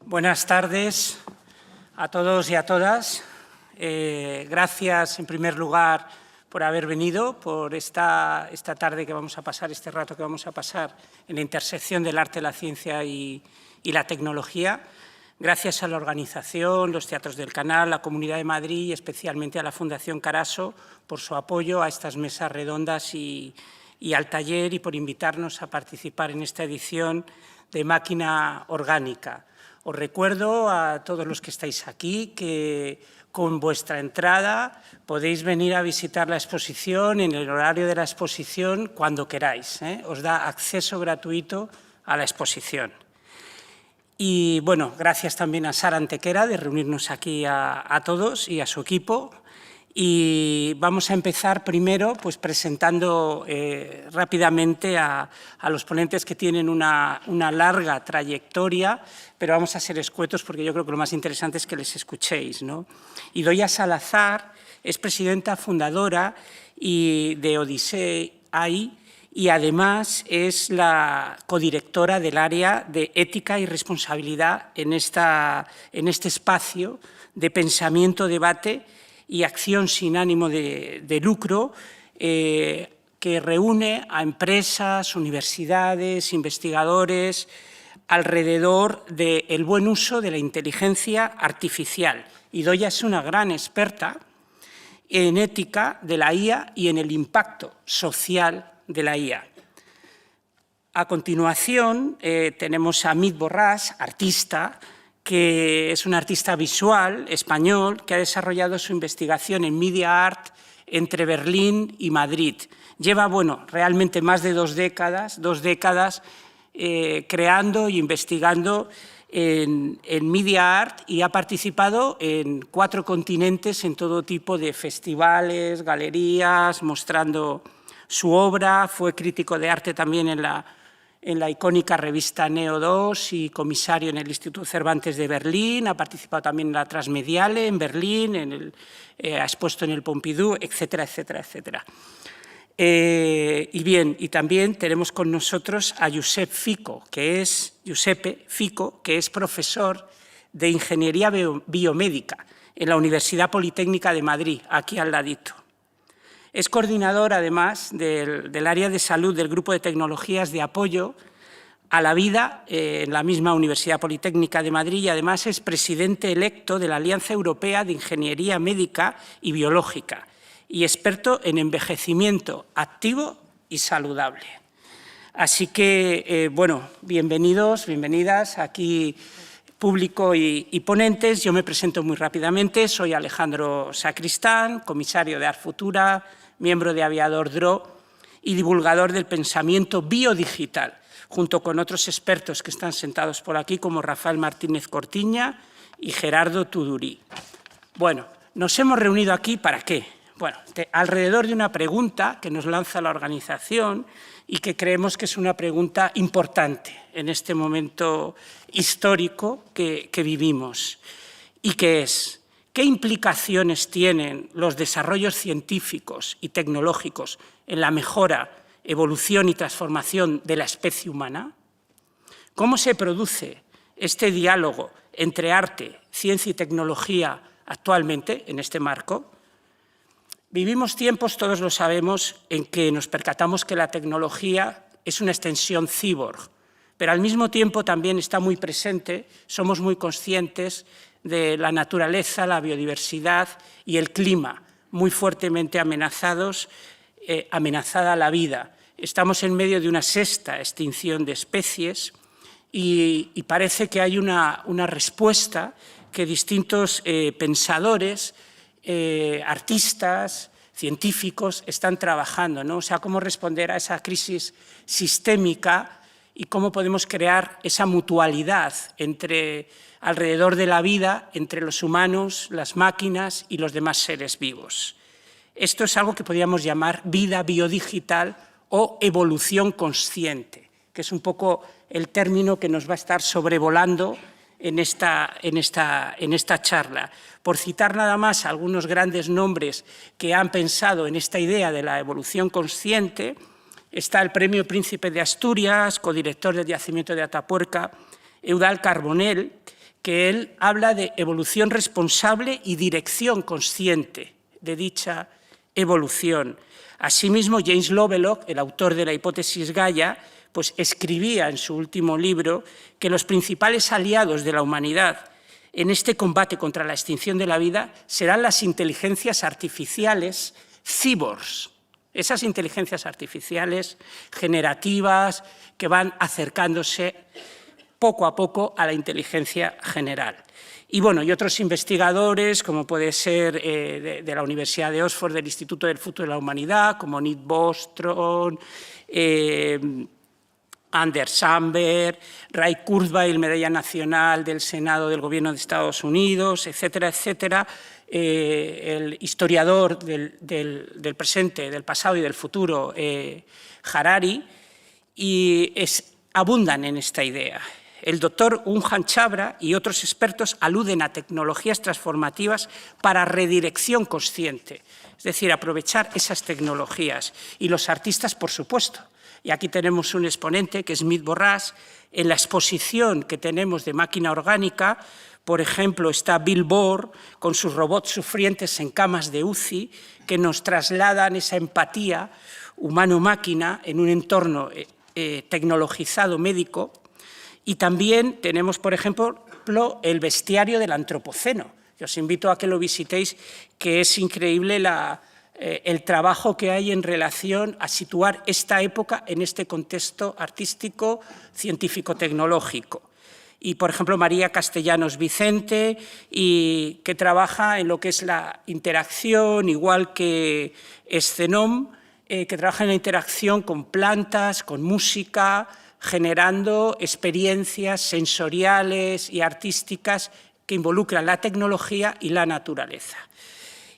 Buenas tardes a todos y a todas. Gracias, en primer lugar, por haber venido, por esta tarde que vamos a pasar, este rato que vamos a pasar en la intersección del arte, la ciencia y la tecnología. Gracias a la organización, los Teatros del Canal, la Comunidad de Madrid y especialmente a la Fundación Caraso por su apoyo a estas mesas redondas y al taller y por invitarnos a participar en esta edición de Máquina Orgánica. Os recuerdo a todos los que estáis aquí que con vuestra entrada podéis venir a visitar la exposición en el horario de la exposición cuando queráis. Os da acceso gratuito a la exposición. Y bueno, gracias también a Sara Antequera de reunirnos aquí a todos y a su equipo. Y vamos a empezar primero pues, presentando rápidamente a los ponentes que tienen una larga trayectoria, pero vamos a ser escuetos porque yo creo que lo más interesante es que les escuchéis, ¿no? Idoia Salazar es presidenta fundadora de Odisei AI y además es la codirectora del área de ética y responsabilidad en este espacio de pensamiento, debate y acción sin ánimo de lucro que reúne a empresas, universidades, investigadores alrededor del buen uso de la inteligencia artificial. Idoia es una gran experta en ética de la IA y en el impacto social de la IA. A continuación tenemos a Amit Borràs, artista, que es un artista visual español que ha desarrollado su investigación en Media Art entre Berlín y Madrid. Lleva, realmente más de dos décadas creando e investigando en Media Art y ha participado en 4 continentes en todo tipo de festivales, galerías, mostrando su obra. Fue crítico de arte también en la icónica revista Neo 2 y comisario en el Instituto Cervantes de Berlín, ha participado también en la Transmediale en Berlín, ha expuesto en el Pompidou, etcétera, etcétera, etcétera. Y también tenemos con nosotros a Giuseppe Fico, que es profesor de Ingeniería Biomédica en la Universidad Politécnica de Madrid, aquí al ladito. Es coordinador, además, del área de salud del Grupo de Tecnologías de Apoyo a la Vida en la misma Universidad Politécnica de Madrid y, además, es presidente electo de la Alianza Europea de Ingeniería Médica y Biológica y experto en envejecimiento activo y saludable. Así que, bienvenidos, bienvenidas aquí, público y ponentes. Yo me presento muy rápidamente. Soy Alejandro Sacristán, comisario de Art Futura, miembro de Aviador DRO y divulgador del pensamiento biodigital, junto con otros expertos que están sentados por aquí, como Rafael Martínez Cortiña y Gerardo Tudurí. Bueno, nos hemos reunido aquí ¿para qué? Bueno, alrededor de una pregunta que nos lanza la organización y que creemos que es una pregunta importante en este momento histórico que vivimos, y que es: ¿qué implicaciones tienen los desarrollos científicos y tecnológicos en la mejora, evolución y transformación de la especie humana? ¿Cómo se produce este diálogo entre arte, ciencia y tecnología actualmente en este marco? Vivimos tiempos, todos lo sabemos, en que nos percatamos que la tecnología es una extensión cyborg, pero al mismo tiempo también está muy presente, somos muy conscientes de la naturaleza, la biodiversidad y el clima, muy fuertemente amenazada la vida. Estamos en medio de una 6ª extinción de especies y parece que hay una respuesta que distintos pensadores, artistas, científicos están trabajando, ¿no? O sea, cómo responder a esa crisis sistémica y cómo podemos crear esa mutualidad alrededor de la vida entre los humanos, las máquinas y los demás seres vivos. Esto es algo que podríamos llamar vida biodigital o evolución consciente, que es un poco el término que nos va a estar sobrevolando en esta charla. Por citar nada más algunos grandes nombres que han pensado en esta idea de la evolución consciente, está el Premio Príncipe de Asturias, codirector del Yacimiento de Atapuerca, Eudald Carbonell, que él habla de evolución responsable y dirección consciente de dicha evolución. Asimismo, James Lovelock, el autor de la hipótesis Gaia, pues escribía en su último libro que los principales aliados de la humanidad en este combate contra la extinción de la vida serán las inteligencias artificiales cyborgs, esas inteligencias artificiales generativas que van acercándose poco a poco a la inteligencia general. Y bueno, y otros investigadores, como puede ser de la Universidad de Oxford, del Instituto del Futuro de la Humanidad, como Nick Bostrom, Anders Sandberg, Ray Kurzweil, Medalla Nacional del Senado del Gobierno de Estados Unidos, etcétera, etcétera, el historiador del presente, del pasado y del futuro, Harari, y abundan en esta idea. El doctor Unjan Chabra y otros expertos aluden a tecnologías transformativas para redirección consciente, es decir, aprovechar esas tecnologías. Y los artistas, por supuesto. Y aquí tenemos un exponente, que es Smith Borràs. En la exposición que tenemos de máquina orgánica, por ejemplo, está Bill Bohr con sus robots sufrientes en camas de UCI, que nos trasladan esa empatía humano-máquina en un entorno tecnologizado médico. Y también tenemos, por ejemplo, el bestiario del Antropoceno, que os invito a que lo visitéis, que es increíble el trabajo que hay en relación a situar esta época en este contexto artístico, científico-tecnológico. Y, por ejemplo, María Castellanos Vicente, que trabaja en lo que es la interacción, igual que Escenom, que trabaja en la interacción con plantas, con música, generando experiencias sensoriales y artísticas que involucran la tecnología y la naturaleza.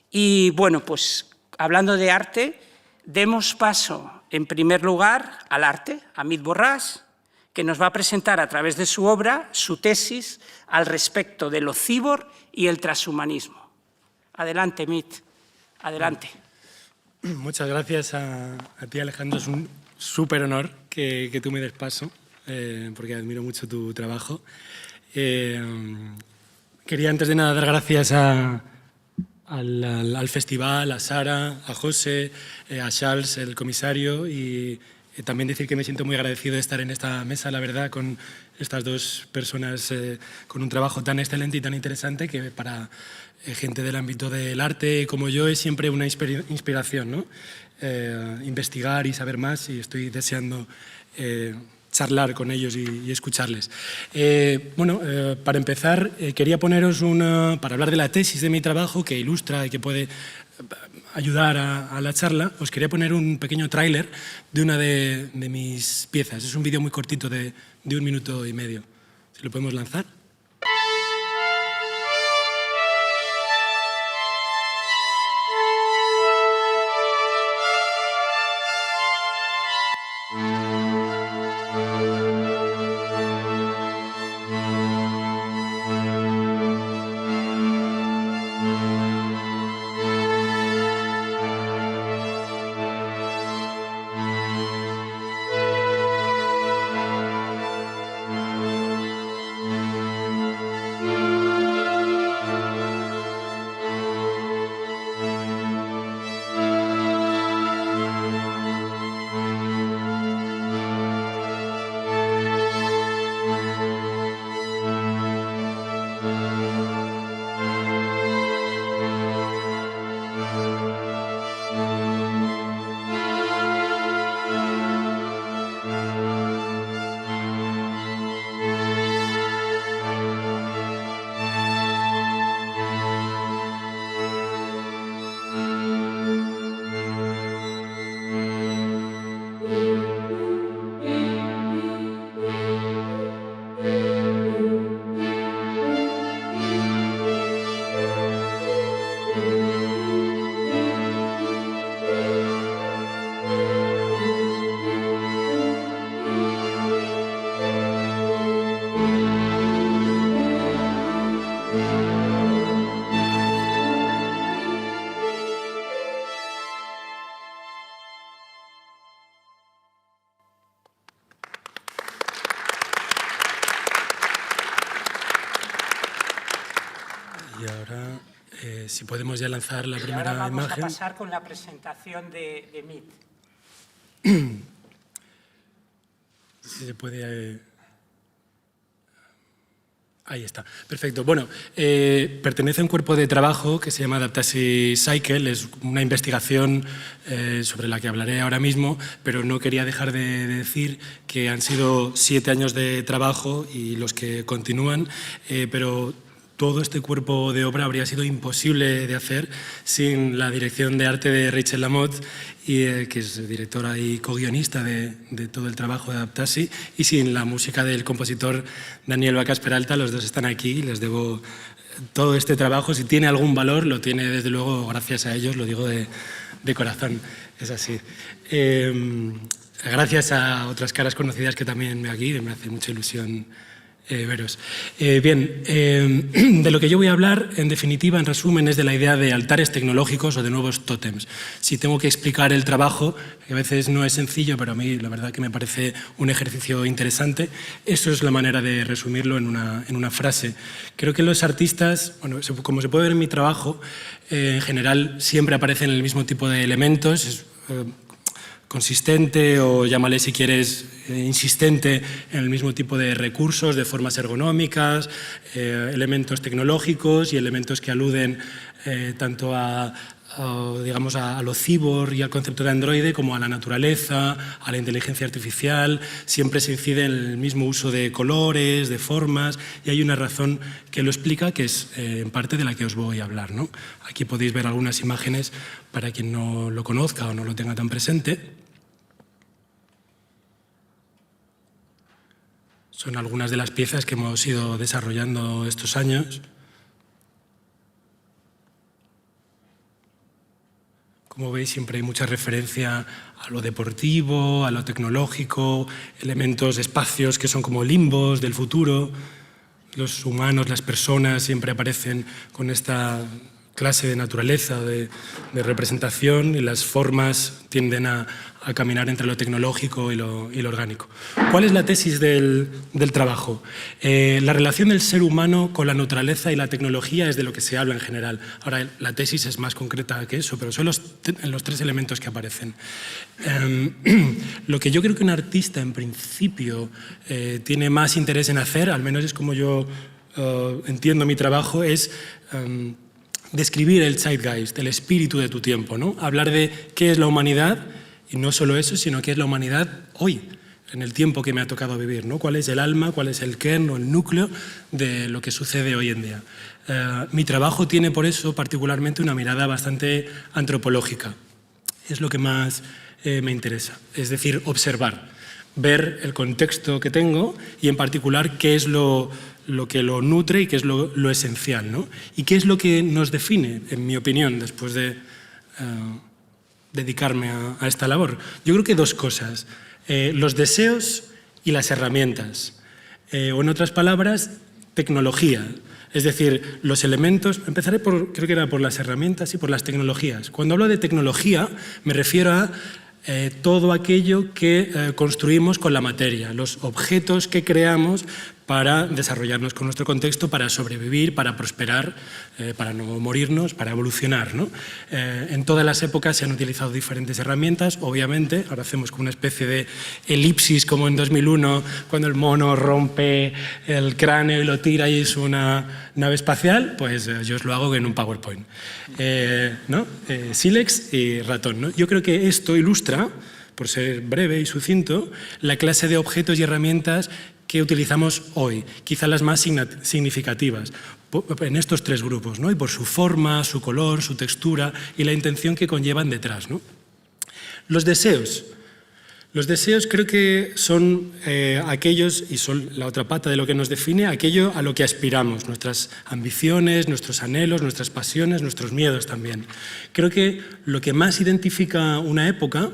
Y, bueno, pues hablando de arte, demos paso, en primer lugar, al arte, a Smith Borràs, que nos va a presentar a través de su obra su tesis al respecto de lo cíborg y el transhumanismo. Adelante, Smith, adelante. Muchas gracias a ti, Alejandro. Es un súper honor que tú me des paso, porque admiro mucho tu trabajo. Quería antes de nada dar gracias al festival, a Sara, a José, a Charles, el comisario, y también decir que me siento muy agradecido de estar en esta mesa, la verdad, con estas dos personas con un trabajo tan excelente y tan interesante que para gente del ámbito del arte como yo es siempre una inspiración, ¿no? Investigar y saber más, y estoy deseando charlar con ellos y escucharles. Para empezar, quería poneros para hablar de la tesis de mi trabajo, que ilustra y que puede ayudar a la charla. Os quería poner un pequeño tráiler de una de mis piezas. Es un vídeo muy cortito de 1 minuto y medio. Si lo podemos lanzar. Y ahora, si podemos ya lanzar la Y primera ahora vamos imagen. a pasar con la presentación de Meet. Si se puede... Ahí está, perfecto. Bueno, pertenece a un cuerpo de trabajo que se llama Adaptasy Cycle, es una investigación sobre la que hablaré ahora mismo, pero no quería dejar de decir que han sido 7 años de trabajo y los que continúan, pero todo este cuerpo de obra habría sido imposible de hacer sin la dirección de arte de Rachel Lamotte, que es directora y co-guionista de todo el trabajo de Adaptasy, y sin la música del compositor Daniel Vacas Peralta. Los dos están aquí, les debo todo este trabajo. Si tiene algún valor, lo tiene desde luego gracias a ellos, lo digo de corazón, es así. Gracias a otras caras conocidas que también me aquí, me hace mucha ilusión veros. Bien, de lo que yo voy a hablar, en definitiva, en resumen, es de la idea de altares tecnológicos o de nuevos tótems. Si tengo que explicar el trabajo, que a veces no es sencillo, pero a mí la verdad que me parece un ejercicio interesante, eso es la manera de resumirlo en una frase. Creo que los artistas, bueno, como se puede ver en mi trabajo, en general siempre aparecen el mismo tipo de elementos, consistente o llámale si quieres insistente en el mismo tipo de recursos, de formas ergonómicas, elementos tecnológicos y elementos que aluden tanto digamos, a lo cyborg y al concepto de androide como a la naturaleza, a la inteligencia artificial. Siempre se incide en el mismo uso de colores, de formas, y hay una razón que lo explica, que es en parte de la que os voy a hablar, ¿no? Aquí podéis ver algunas imágenes para quien no lo conozca o no lo tenga tan presente. Son algunas de las piezas que hemos ido desarrollando estos años. Como veis, siempre hay mucha referencia a lo deportivo, a lo tecnológico, elementos, espacios que son como limbos del futuro. Los humanos, las personas, siempre aparecen con esta clase de naturaleza, de representación, y las formas tienden a caminar entre lo tecnológico y lo orgánico. ¿Cuál es la tesis del trabajo? La relación del ser humano con la naturaleza y la tecnología es de lo que se habla en general. Ahora, la tesis es más concreta que eso, pero son los 3 elementos que aparecen. Lo que yo creo que un artista, en principio, tiene más interés en hacer, al menos es como yo entiendo mi trabajo, es describir el zeitgeist, el espíritu de tu tiempo, ¿no? Hablar de qué es la humanidad, y no solo eso, sino qué es la humanidad hoy, en el tiempo que me ha tocado vivir, ¿no? Cuál es el alma, cuál es el kern o el núcleo de lo que sucede hoy en día. Mi trabajo tiene por eso particularmente una mirada bastante antropológica. Es lo que más me interesa, es decir, observar, ver el contexto que tengo y en particular qué es lo que lo nutre y qué es lo esencial, ¿no? Y qué es lo que nos define, en mi opinión, después de dedicarme a esta labor. Yo creo que 2 cosas, los deseos y las herramientas, o en otras palabras, tecnología. Es decir, los elementos, empezaré creo que era por las herramientas y por las tecnologías. Cuando hablo de tecnología me refiero a todo aquello que construimos con la materia, los objetos que creamos para desarrollarnos con nuestro contexto, para sobrevivir, para prosperar, para no morirnos, para evolucionar, ¿no? En todas las épocas se han utilizado diferentes herramientas, obviamente. Ahora hacemos como una especie de elipsis, como en 2001, cuando el mono rompe el cráneo y lo tira y es una nave espacial, pues yo os lo hago en un PowerPoint, ¿no? Sílex y ratón, ¿no? Yo creo que esto ilustra, por ser breve y sucinto, la clase de objetos y herramientas que utilizamos hoy, quizá las más significativas, en estos 3 grupos, ¿no? Y por su forma, su color, su textura y la intención que conllevan detrás, ¿no? Los deseos. Los deseos creo que son aquellos, y son la otra pata de lo que nos define, aquello a lo que aspiramos, nuestras ambiciones, nuestros anhelos, nuestras pasiones, nuestros miedos también. Creo que lo que más identifica una época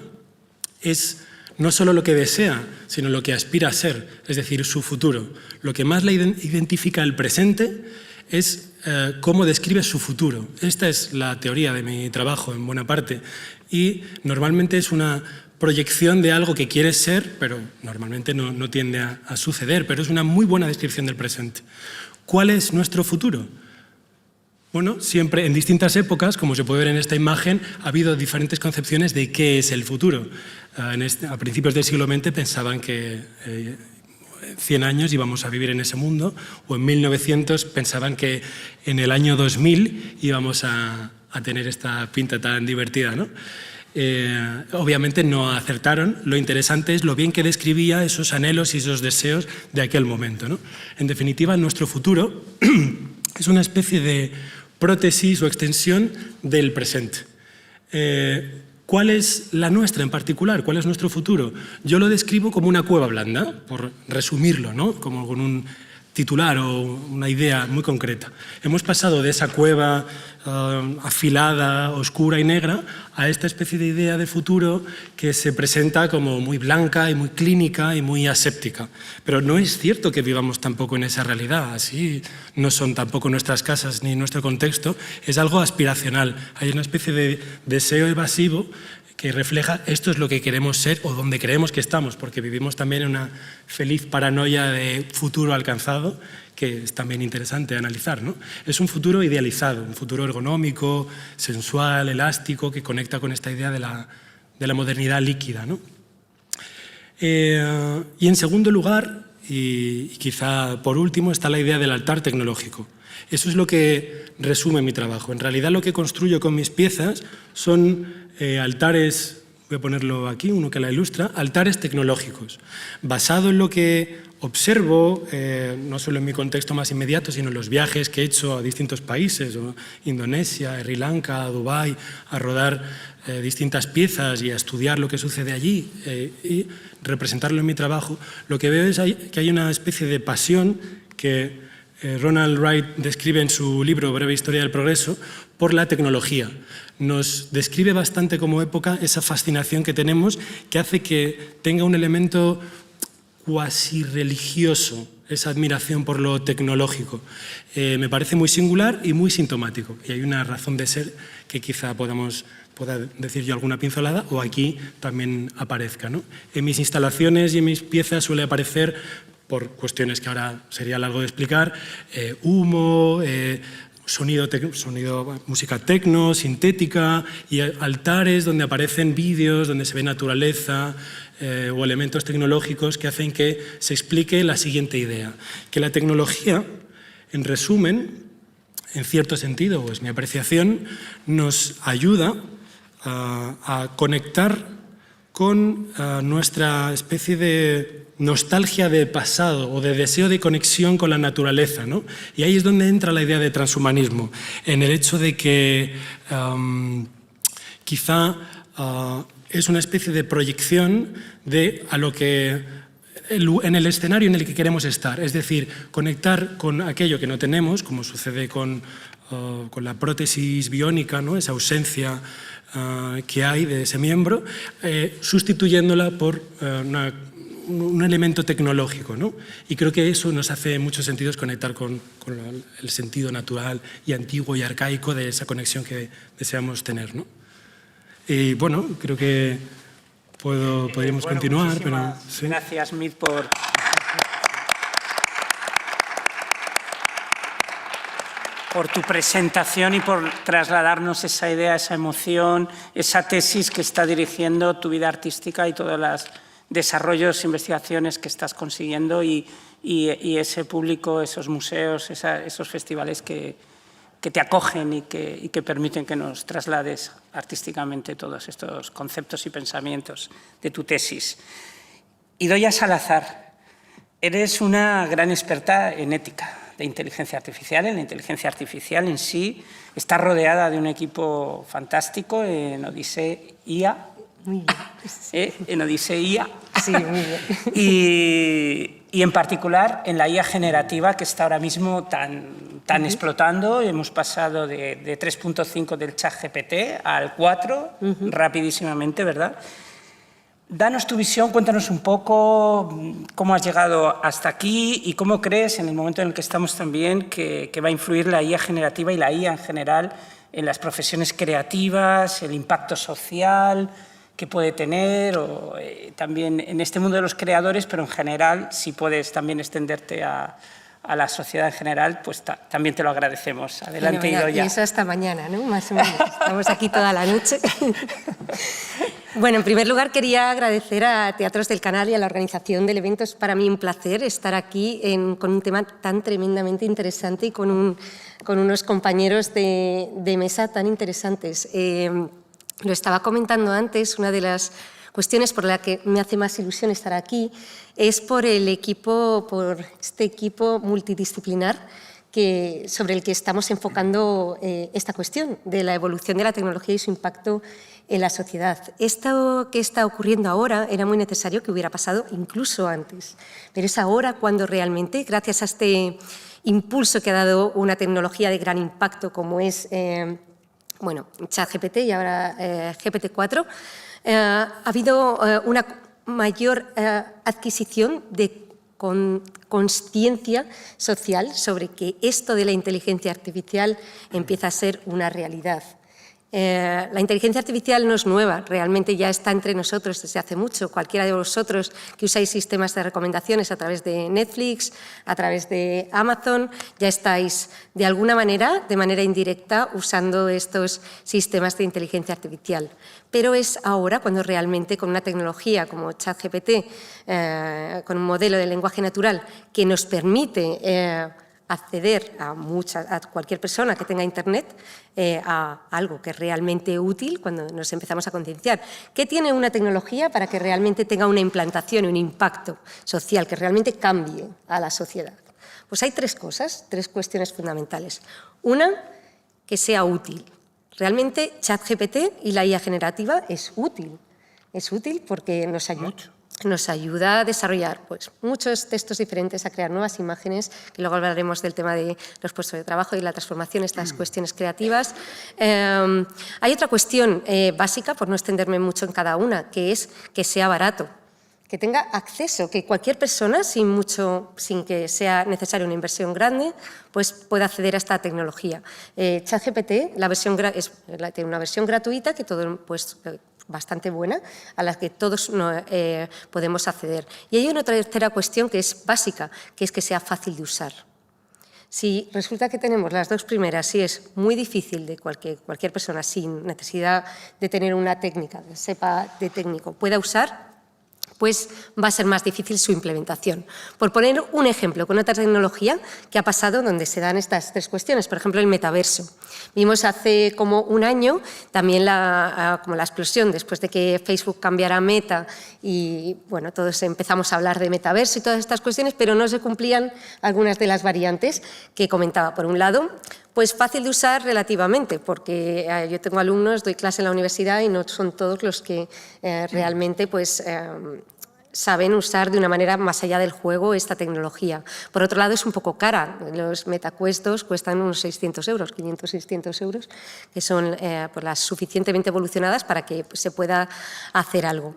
es no solo lo que desea, sino lo que aspira a ser, es decir, su futuro. Lo que más la identifica el presente es cómo describe su futuro. Esta es la teoría de mi trabajo, en buena parte, y normalmente es una proyección de algo que quieres ser, pero normalmente no tiende a suceder, pero es una muy buena descripción del presente. ¿Cuál es nuestro futuro? Bueno, siempre en distintas épocas, como se puede ver en esta imagen, ha habido diferentes concepciones de qué es el futuro. A principios del siglo XX pensaban que 100 años íbamos a vivir en ese mundo, o en 1900 pensaban que en el año 2000 íbamos a tener esta pinta tan divertida, ¿no? Obviamente no acertaron. Lo interesante es lo bien que describía esos anhelos y esos deseos de aquel momento, ¿no? En definitiva, nuestro futuro es una especie de prótesis o extensión del presente. ¿Cuál es la nuestra en particular? ¿Cuál es nuestro futuro? Yo lo describo como una cueva blanda, por resumirlo, ¿no? Como con un titular o una idea muy concreta. Hemos pasado de esa cueva afilada, oscura y negra a esta especie de idea de futuro que se presenta como muy blanca y muy clínica y muy aséptica. Pero no es cierto que vivamos tampoco en esa realidad, así no son tampoco nuestras casas ni nuestro contexto, es algo aspiracional. Hay una especie de deseo evasivo que refleja esto es lo que queremos ser o donde creemos que estamos, porque vivimos también en una feliz paranoia de futuro alcanzado, que es también interesante analizar, ¿no? Es un futuro idealizado, un futuro ergonómico, sensual, elástico, que conecta con esta idea de la modernidad líquida, ¿no? Y en segundo lugar, y quizá por último, está la idea del altar tecnológico. Eso es lo que resume mi trabajo. En realidad lo que construyo con mis piezas son altares, voy a ponerlo aquí, uno que la ilustra, altares tecnológicos, basado en lo que observo, no solo en mi contexto más inmediato, sino en los viajes que he hecho a distintos países, Indonesia, Sri Lanka, Dubái, a rodar distintas piezas y a estudiar lo que sucede allí y representarlo en mi trabajo. Lo que veo es que hay una especie de pasión que Ronald Wright describe en su libro Breve Historia del Progreso por la tecnología. Nos describe bastante como época esa fascinación que tenemos que hace que tenga un elemento cuasi religioso, esa admiración por lo tecnológico. Me parece muy singular y muy sintomático. Y hay una razón de ser que quizá pueda decir yo alguna pincelada o aquí también aparezca, ¿no? En mis instalaciones y en mis piezas suele aparecer, por cuestiones que ahora sería largo de explicar, humo, sonido, música tecno, sintética y altares donde aparecen vídeos, donde se ve naturaleza o elementos tecnológicos que hacen que se explique la siguiente idea, que la tecnología, en resumen, en cierto sentido, o es mi apreciación, nos ayuda a conectar con nuestra especie de nostalgia de pasado o de deseo de conexión con la naturaleza, ¿no? Y ahí es donde entra la idea de transhumanismo, en el hecho de que quizá es una especie de proyección a lo que en el escenario en el que queremos estar, es decir, conectar con aquello que no tenemos, como sucede con la prótesis biónica, ¿no? Esa ausencia que hay de ese miembro, sustituyéndola por un elemento tecnológico, ¿no? Y creo que eso nos hace en muchos sentidos conectar con el sentido natural y antiguo y arcaico de esa conexión que deseamos tener, ¿no? Y bueno, creo que podríamos continuar, pero sí. Gracias, Mit, por tu presentación y por trasladarnos esa idea, esa emoción, esa tesis que está dirigiendo tu vida artística y todos los desarrollos, investigaciones que estás consiguiendo y ese público, esos museos, esos festivales que te acogen y que permiten que nos traslades artísticamente todos estos conceptos y pensamientos de tu tesis. Idoia Salazar, eres una gran experta en ética de inteligencia artificial. En la inteligencia artificial en sí está rodeada de un equipo fantástico en Odisea. Muy bien. En Odisea. Sí, muy bien. Y en particular en la IA generativa que está ahora mismo tan explotando. Hemos pasado de 3.5 del ChatGPT al 4 rapidísimamente, ¿verdad? Danos tu visión, cuéntanos un poco cómo has llegado hasta aquí y cómo crees, en el momento en el que estamos también, que va a influir la IA generativa y la IA en general en las profesiones creativas, el impacto social que puede tener, o también en este mundo de los creadores, pero en general, si puedes también extenderte a a la sociedad en general, pues también te lo agradecemos. Adelante, Idoia. Y eso hasta mañana, ¿no? Más o menos. Estamos aquí toda la noche. Bueno, en primer lugar quería agradecer a Teatros del Canal y a la organización del evento. Es para mí un placer estar aquí con un tema tan tremendamente interesante y con unos compañeros de mesa tan interesantes. Lo estaba comentando antes, una de las cuestiones por la que me hace más ilusión estar aquí es por este equipo multidisciplinar sobre el que estamos enfocando esta cuestión de la evolución de la tecnología y su impacto en la sociedad. Esto que está ocurriendo ahora era muy necesario que hubiera pasado incluso antes, pero es ahora cuando realmente, gracias a este impulso que ha dado una tecnología de gran impacto como es ChatGPT y ahora GPT-4, ha habido una mayor adquisición de consciencia social sobre que esto de la inteligencia artificial empieza a ser una realidad. La inteligencia artificial no es nueva, realmente ya está entre nosotros desde hace mucho. Cualquiera de vosotros que usáis sistemas de recomendaciones a través de Netflix, a través de Amazon, ya estáis de alguna manera, de manera indirecta, usando estos sistemas de inteligencia artificial. Pero es ahora cuando realmente con una tecnología como ChatGPT, con un modelo de lenguaje natural que nos permite acceder a cualquier persona que tenga Internet a algo que es realmente útil cuando nos empezamos a concienciar. ¿Qué tiene una tecnología para que realmente tenga una implantación y un impacto social, que realmente cambie a la sociedad? Pues hay tres cosas, tres cuestiones fundamentales. Una, que sea útil. Realmente ChatGPT y la IA generativa es útil. Es útil porque nos ayuda a desarrollar muchos textos diferentes, a crear nuevas imágenes, que luego hablaremos del tema de los puestos de trabajo y la transformación, estas cuestiones creativas. Hay otra cuestión básica, por no extenderme mucho en cada una, que es que sea barato, que tenga acceso, que cualquier persona, sin que sea necesaria una inversión grande, pues pueda acceder a esta tecnología. ChatGPT tiene una versión gratuita que todo, bastante buena, a la que todos podemos acceder. Y hay una tercera cuestión que es básica, que es que sea fácil de usar. Si resulta que tenemos las dos primeras, si es muy difícil de cualquier persona sin necesidad de tener una técnica, sepa de técnico, pueda usar, pues va a ser más difícil su implementación. Por poner un ejemplo con otra tecnología que ha pasado donde se dan estas tres cuestiones, por ejemplo, el metaverso. Vimos hace como un año también como la explosión después de que Facebook cambiara a Meta y todos empezamos a hablar de metaverso y todas estas cuestiones, pero no se cumplían algunas de las variantes que comentaba. Por un lado, pues fácil de usar relativamente, porque yo tengo alumnos, doy clase en la universidad y no son todos los que realmente saben usar de una manera más allá del juego esta tecnología. Por otro lado, es un poco cara. Los MetaQuest 2 cuestan unos 600 euros, 500, 600 euros, que son las suficientemente evolucionadas para que se pueda hacer algo.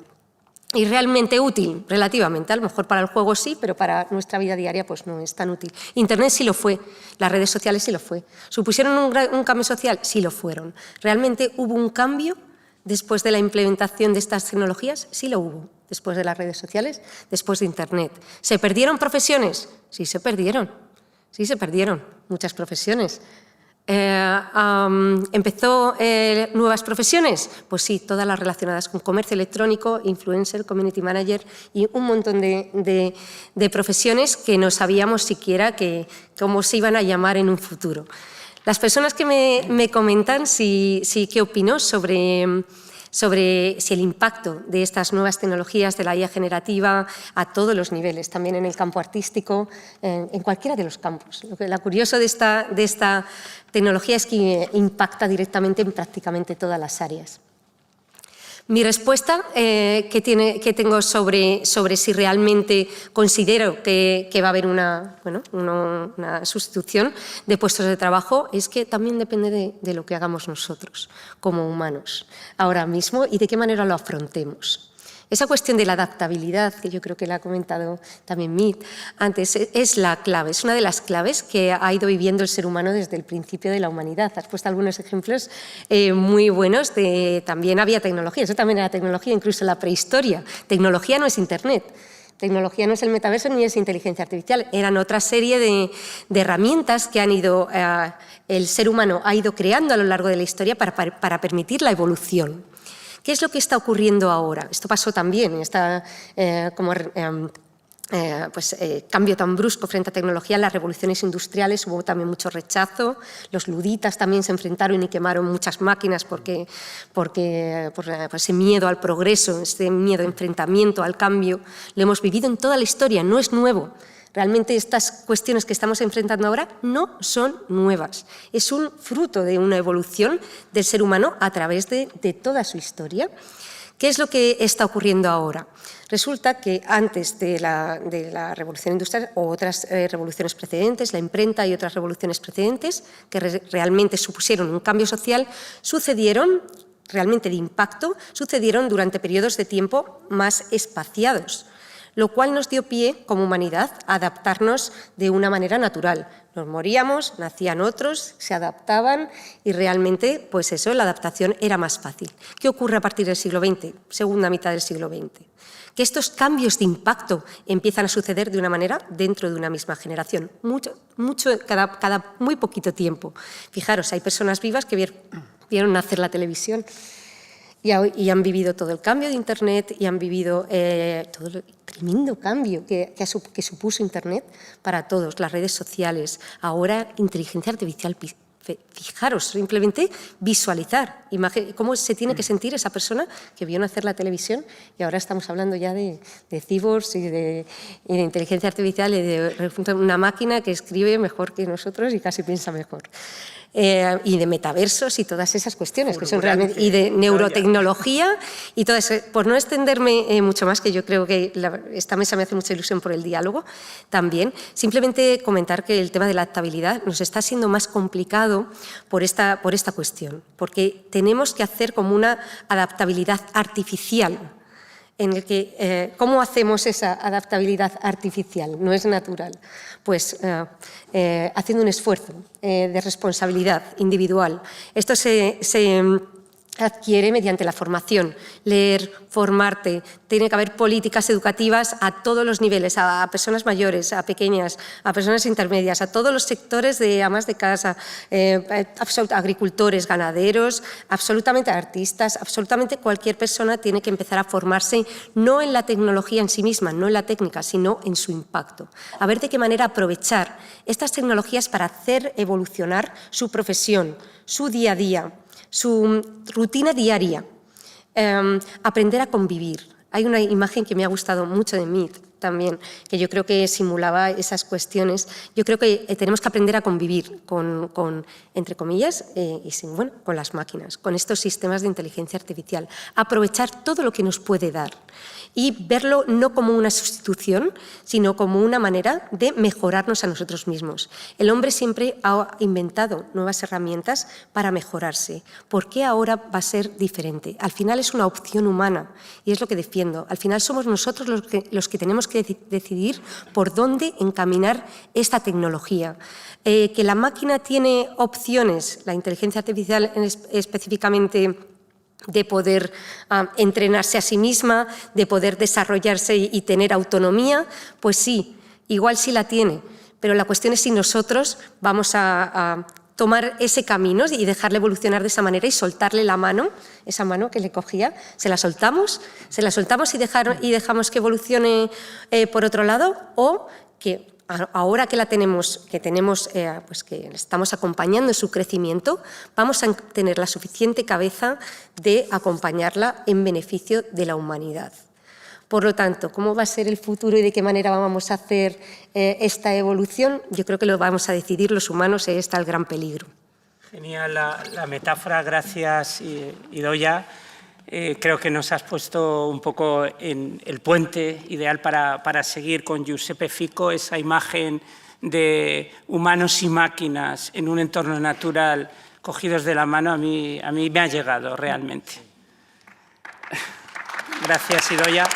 Y realmente útil, relativamente, a lo mejor para el juego sí, pero para nuestra vida diaria pues no es tan útil. Internet sí lo fue, las redes sociales sí lo fue. ¿Supusieron un cambio social? Sí lo fueron. ¿Realmente hubo un cambio después de la implementación de estas tecnologías? Sí lo hubo, después de las redes sociales, después de Internet. ¿Se perdieron profesiones? Sí se perdieron, muchas profesiones. ¿Empezó nuevas profesiones? Pues sí, todas las relacionadas con comercio electrónico, influencer, community manager y un montón de profesiones que no sabíamos siquiera cómo se iban a llamar en un futuro. Las personas que me comentan qué opino sobre si el impacto de estas nuevas tecnologías de la IA generativa a todos los niveles, también en el campo artístico, en cualquiera de los campos. Lo curioso de esta tecnología es que impacta directamente en prácticamente todas las áreas. Mi respuesta que tengo sobre si realmente considero que va a haber una sustitución de puestos de trabajo es que también depende de lo que hagamos nosotros como humanos ahora mismo y de qué manera lo afrontemos. Esa cuestión de la adaptabilidad, que yo creo que la ha comentado también Mit antes, es la clave, es una de las claves que ha ido viviendo el ser humano desde el principio de la humanidad. Has puesto algunos ejemplos muy buenos también había tecnología, eso también era tecnología, incluso la prehistoria. Tecnología no es Internet. Tecnología no es el metaverso ni es inteligencia artificial, eran otra serie de herramientas que el ser humano ha ido creando a lo largo de la historia para permitir la evolución. ¿Qué es lo que está ocurriendo ahora? Esto pasó también, cambio tan brusco frente a tecnología, las revoluciones industriales hubo también mucho rechazo, los luditas también se enfrentaron y quemaron muchas máquinas por ese miedo al progreso, ese miedo de enfrentamiento al cambio, lo hemos vivido en toda la historia, no es nuevo. Realmente estas cuestiones que estamos enfrentando ahora no son nuevas, es un fruto de una evolución del ser humano a través de toda su historia. ¿Qué es lo que está ocurriendo ahora? Resulta que antes de la revolución industrial o otras revoluciones precedentes, la imprenta y otras revoluciones precedentes que realmente supusieron un cambio social, sucedieron, realmente de impacto, sucedieron durante periodos de tiempo más espaciados, lo cual nos dio pie como humanidad a adaptarnos de una manera natural. Nos moríamos, nacían otros, se adaptaban y realmente, pues eso, la adaptación era más fácil. ¿Qué ocurre a partir del siglo XX, segunda mitad del siglo XX? Que estos cambios de impacto empiezan a suceder de una manera dentro de una misma generación, cada muy poquito tiempo. Fijaros, hay personas vivas que vieron nacer la televisión y han vivido todo el cambio de Internet y han vivido todo el tremendo cambio que supuso Internet para todos, las redes sociales, ahora inteligencia artificial. Fijaros, simplemente visualizar cómo se tiene que sentir esa persona que vio nacer la televisión y ahora estamos hablando ya de cyborgs y de inteligencia artificial y de una máquina que escribe mejor que nosotros y casi piensa mejor. Y de metaversos y todas esas cuestiones que son realmente, y de neurotecnología y todo eso. Por no extenderme mucho más, que yo creo que esta mesa me hace mucha ilusión por el diálogo también, simplemente comentar que el tema de la adaptabilidad nos está siendo más complicado por esta cuestión, porque tenemos que hacer como una adaptabilidad artificial en el que, ¿cómo hacemos esa adaptabilidad artificial? No es natural. Pues haciendo un esfuerzo de responsabilidad individual. Esto se adquiere mediante la formación, leer, formarte. Tiene que haber políticas educativas a todos los niveles, a personas mayores, a pequeñas, a personas intermedias, a todos los sectores de amas de casa, agricultores, ganaderos, absolutamente artistas, absolutamente cualquier persona tiene que empezar a formarse no en la tecnología en sí misma, no en la técnica, sino en su impacto. A ver de qué manera aprovechar estas tecnologías para hacer evolucionar su profesión, su día a día, su rutina diaria, aprender a convivir. Hay una imagen que me ha gustado mucho de Mead también, que yo creo que simulaba esas cuestiones. Yo creo que tenemos que aprender a convivir entre comillas, con las máquinas, con estos sistemas de inteligencia artificial. Aprovechar todo lo que nos puede dar y verlo no como una sustitución, sino como una manera de mejorarnos a nosotros mismos. El hombre siempre ha inventado nuevas herramientas para mejorarse. ¿Por qué ahora va a ser diferente? Al final es una opción humana y es lo que defiendo. Al final somos nosotros los que tenemos que decidir por dónde encaminar esta tecnología. Que la máquina tiene opciones, la inteligencia artificial específicamente, de poder entrenarse a sí misma, de poder desarrollarse y tener autonomía, pues sí, igual sí la tiene, pero la cuestión es si nosotros vamos a tomar ese camino y dejarle evolucionar de esa manera y soltarle la mano, esa mano que le cogía, se la soltamos y dejamos que evolucione por otro lado, o que ahora que que estamos acompañando su crecimiento, vamos a tener la suficiente cabeza de acompañarla en beneficio de la humanidad. Por lo tanto, ¿cómo va a ser el futuro y de qué manera vamos a hacer esta evolución? Yo creo que lo vamos a decidir los humanos, y está el gran peligro. Genial la metáfora, gracias, Idoia. Creo que nos has puesto un poco en el puente ideal para seguir con Giuseppe Fico, esa imagen de humanos y máquinas en un entorno natural cogidos de la mano, a mí me ha llegado realmente. Gracias, Idoia.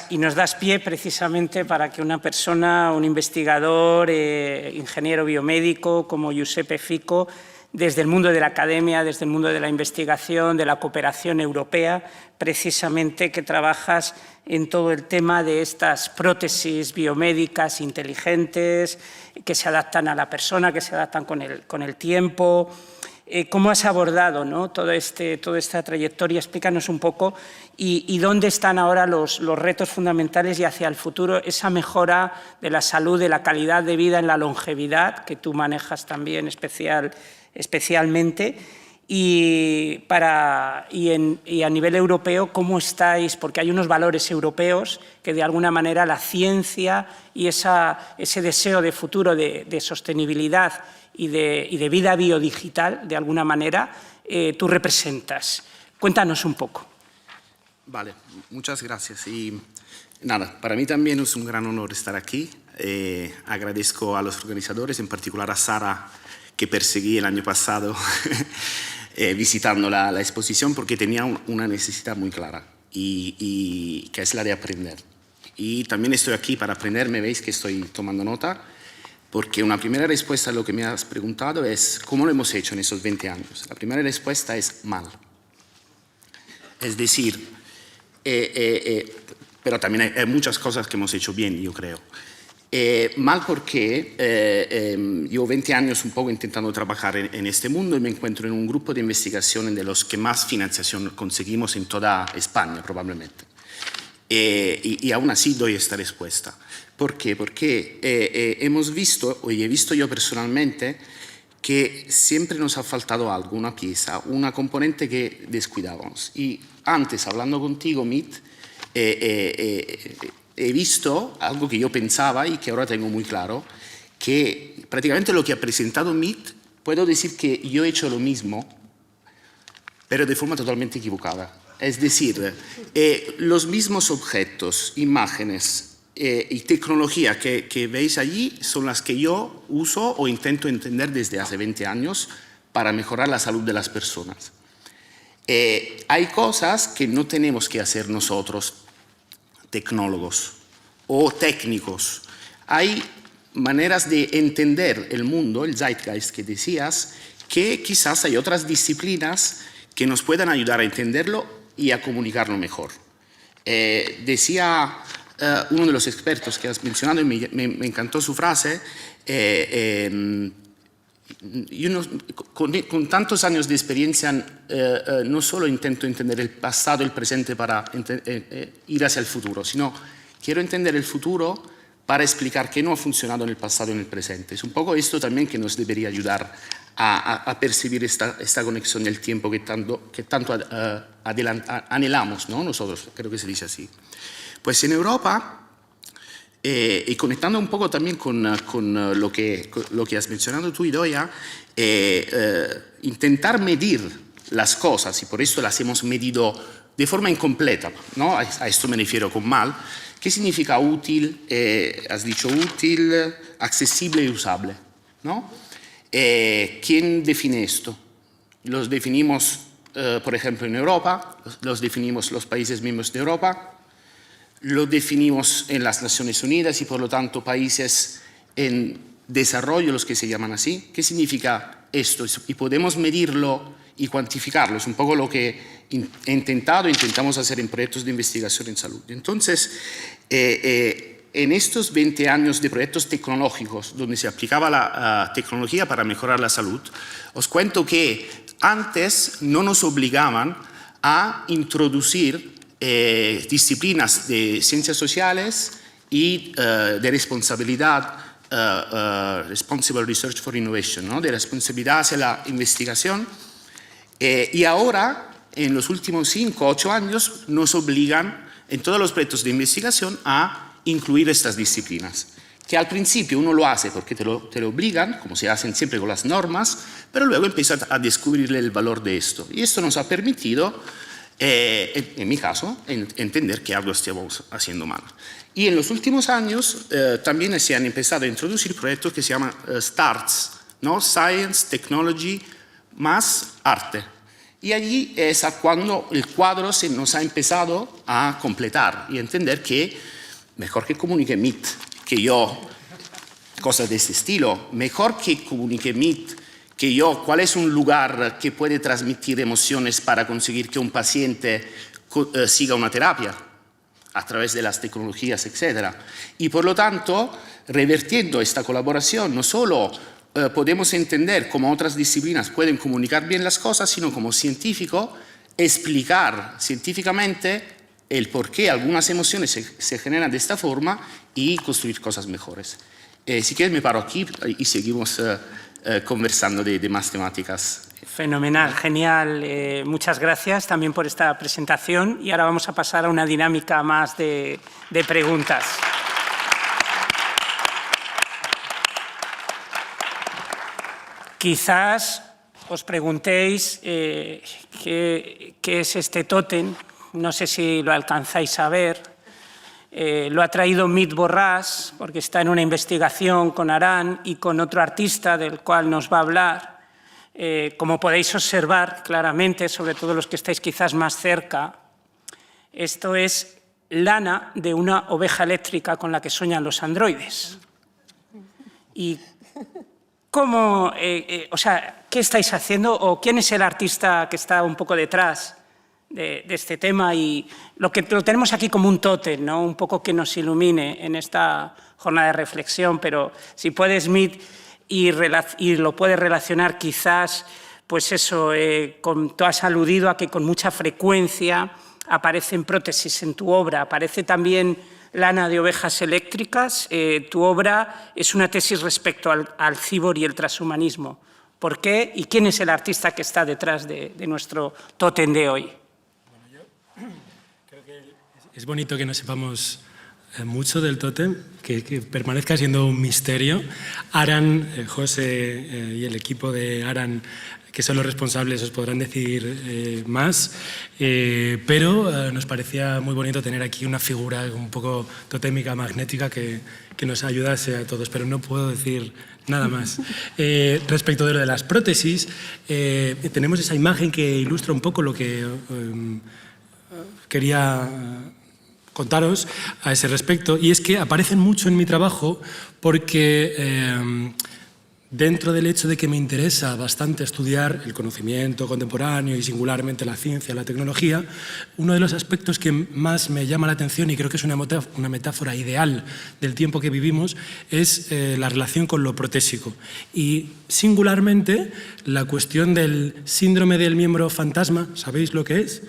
Y nos das pie precisamente para que una persona, un investigador, ingeniero biomédico como Giuseppe Fico, desde el mundo de la academia, desde el mundo de la investigación, de la cooperación europea, precisamente que trabajas en todo el tema de estas prótesis biomédicas inteligentes que se adaptan a la persona, que se adaptan con el tiempo. ¿Cómo has abordado, ¿no?, toda esta trayectoria? Explícanos un poco y dónde están ahora los retos fundamentales y hacia el futuro, esa mejora de la salud, de la calidad de vida en la longevidad, que tú manejas también especialmente, y a nivel europeo, ¿cómo estáis? Porque hay unos valores europeos que de alguna manera la ciencia y ese deseo de futuro de sostenibilidad y de vida biodigital, de alguna manera, tú representas. Cuéntanos un poco. Vale, muchas gracias. Y nada, para mí también es un gran honor estar aquí. Agradezco a los organizadores, en particular a Sara, que perseguí el año pasado visitando la exposición, porque tenía una necesidad muy clara, y que es la de aprender. Y también estoy aquí para aprender, me veis que estoy tomando nota, porque una primera respuesta a lo que me has preguntado es ¿cómo lo hemos hecho en esos 20 años? La primera respuesta es mal. Es decir, pero también hay muchas cosas que hemos hecho bien, yo creo. Mal porque llevo 20 años un poco intentando trabajar en este mundo y me encuentro en un grupo de investigación de los que más financiación conseguimos en toda España, probablemente. Y aún así doy esta respuesta. ¿Por qué? Porque hemos visto, o he visto yo personalmente, que siempre nos ha faltado algo, una pieza, una componente que descuidábamos. Y antes, hablando contigo, Mit, he visto algo que yo pensaba y que ahora tengo muy claro, que prácticamente lo que ha presentado Mit, puedo decir que yo he hecho lo mismo, pero de forma totalmente equivocada. Es decir, los mismos objetos, imágenes y tecnología que veis allí son las que yo uso o intento entender desde hace 20 años para mejorar la salud de las personas. Hay cosas que no tenemos que hacer nosotros, tecnólogos o técnicos. Hay maneras de entender el mundo, el zeitgeist que decías, que quizás hay otras disciplinas que nos puedan ayudar a entenderlo y a comunicarlo mejor. Decía uno de los expertos que has mencionado, y me encantó su frase, yo con tantos años de experiencia no solo intento entender el pasado y el presente para ir hacia el futuro, sino quiero entender el futuro para explicar qué no ha funcionado en el pasado y en el presente. Es un poco esto también que nos debería ayudar a percibir esta conexión del tiempo que tanto anhelamos, ¿no? Nosotros, creo que se dice así. Pues en Europa, y conectando un poco también con lo que has mencionado tú, Idoia, intentar medir las cosas, y por eso las hemos medido de forma incompleta, ¿no? A esto me refiero con mal. ¿Qué significa útil? Has dicho útil, accesible y usable, ¿no? ¿Quién define esto? Los definimos, por ejemplo, en Europa, los definimos los países miembros de Europa, lo definimos en las Naciones Unidas y, por lo tanto, países en desarrollo, los que se llaman así. ¿Qué significa esto? Y podemos medirlo y cuantificarlo. Es un poco lo que intentamos hacer en proyectos de investigación en salud. Entonces, en estos 20 años de proyectos tecnológicos, donde se aplicaba la tecnología para mejorar la salud, os cuento que antes no nos obligaban a introducir disciplinas de ciencias sociales y de responsabilidad, Responsible Research for Innovation, ¿no? De responsabilidad hacia la investigación. Y ahora, en los últimos 5 o 8 años, nos obligan en todos los proyectos de investigación a incluir estas disciplinas. Que al principio uno lo hace porque te lo obligan, como se hacen siempre con las normas, pero luego empiezas a descubrirle el valor de esto. Y esto nos ha permitido, en mi caso, entender que algo estamos haciendo mal. Y en los últimos años también se han empezado a introducir proyectos que se llaman STARTs, ¿no? Science, Technology, más arte. Y allí es cuando el cuadro se nos ha empezado a completar y entender que mejor que comunique Mit que yo, cosas de ese estilo, mejor que comunique Mit ¿cuál es un lugar que puede transmitir emociones para conseguir que un paciente siga una terapia a través de las tecnologías, etc. Y por lo tanto, revertiendo esta colaboración, no solo podemos entender cómo otras disciplinas pueden comunicar bien las cosas, sino como científico, explicar científicamente el por qué algunas emociones se generan de esta forma y construir cosas mejores. Si quieres me paro aquí y seguimos conversando de más temáticas. Fenomenal, genial. Muchas gracias también por esta presentación y ahora vamos a pasar a una dinámica más de preguntas. Quizás os preguntéis qué es este tótem, no sé si lo alcanzáis a ver. Lo ha traído Mit Borràs porque está en una investigación con Aran y con otro artista del cual nos va a hablar. Como podéis observar claramente, sobre todo los que estáis quizás más cerca, esto es lana de una oveja eléctrica con la que sueñan los androides. Y ¿cómo, qué estáis haciendo o quién es el artista que está un poco detrás de este tema? Y lo tenemos aquí como un tótem, ¿no? Un poco que nos ilumine en esta jornada de reflexión, pero si puedes, Mit, y lo puedes relacionar quizás, pues eso, tú has aludido a que con mucha frecuencia aparecen prótesis en tu obra, aparece también lana de ovejas eléctricas. Tu obra es una tesis respecto al cibor y el transhumanismo. ¿Por qué? ¿Y quién es el artista que está detrás de nuestro tótem de hoy? Bueno, yo creo que es bonito que no sepamos mucho del tótem, que permanezca siendo un misterio. Aran, José y el equipo de Aran, que son los responsables, os podrán decir más, pero nos parecía muy bonito tener aquí una figura un poco totémica, magnética, que nos ayudase a todos, pero no puedo decir nada más. Respecto de lo de las prótesis, tenemos esa imagen que ilustra un poco lo que quería contaros a ese respecto, y es que aparecen mucho en mi trabajo porque dentro del hecho de que me interesa bastante estudiar el conocimiento contemporáneo y singularmente la ciencia, la tecnología, uno de los aspectos que más me llama la atención, y creo que es una metáfora ideal del tiempo que vivimos, es la relación con lo protésico. Y singularmente la cuestión del síndrome del miembro fantasma, ¿sabéis lo que es?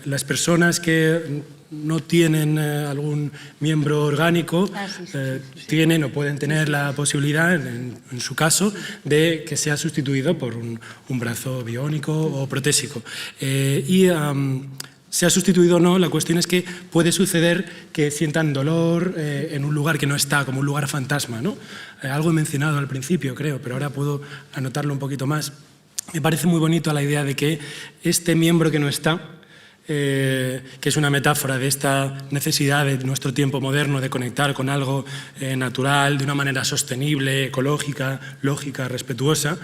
Las personas que no tienen algún miembro orgánico tienen o pueden tener la posibilidad, en su caso, de que sea sustituido por un brazo biónico o protésico. Sea sustituido o no, la cuestión es que puede suceder que sientan dolor en un lugar que no está, como un lugar fantasma, ¿no? Algo he mencionado al principio, creo, pero ahora puedo anotarlo un poquito más. Me parece muy bonito la idea de que este miembro que no está, que es una metáfora de esta necesidad de nuestro tiempo moderno de conectar con algo natural, de una manera sostenible, ecológica, lógica, respetuosa,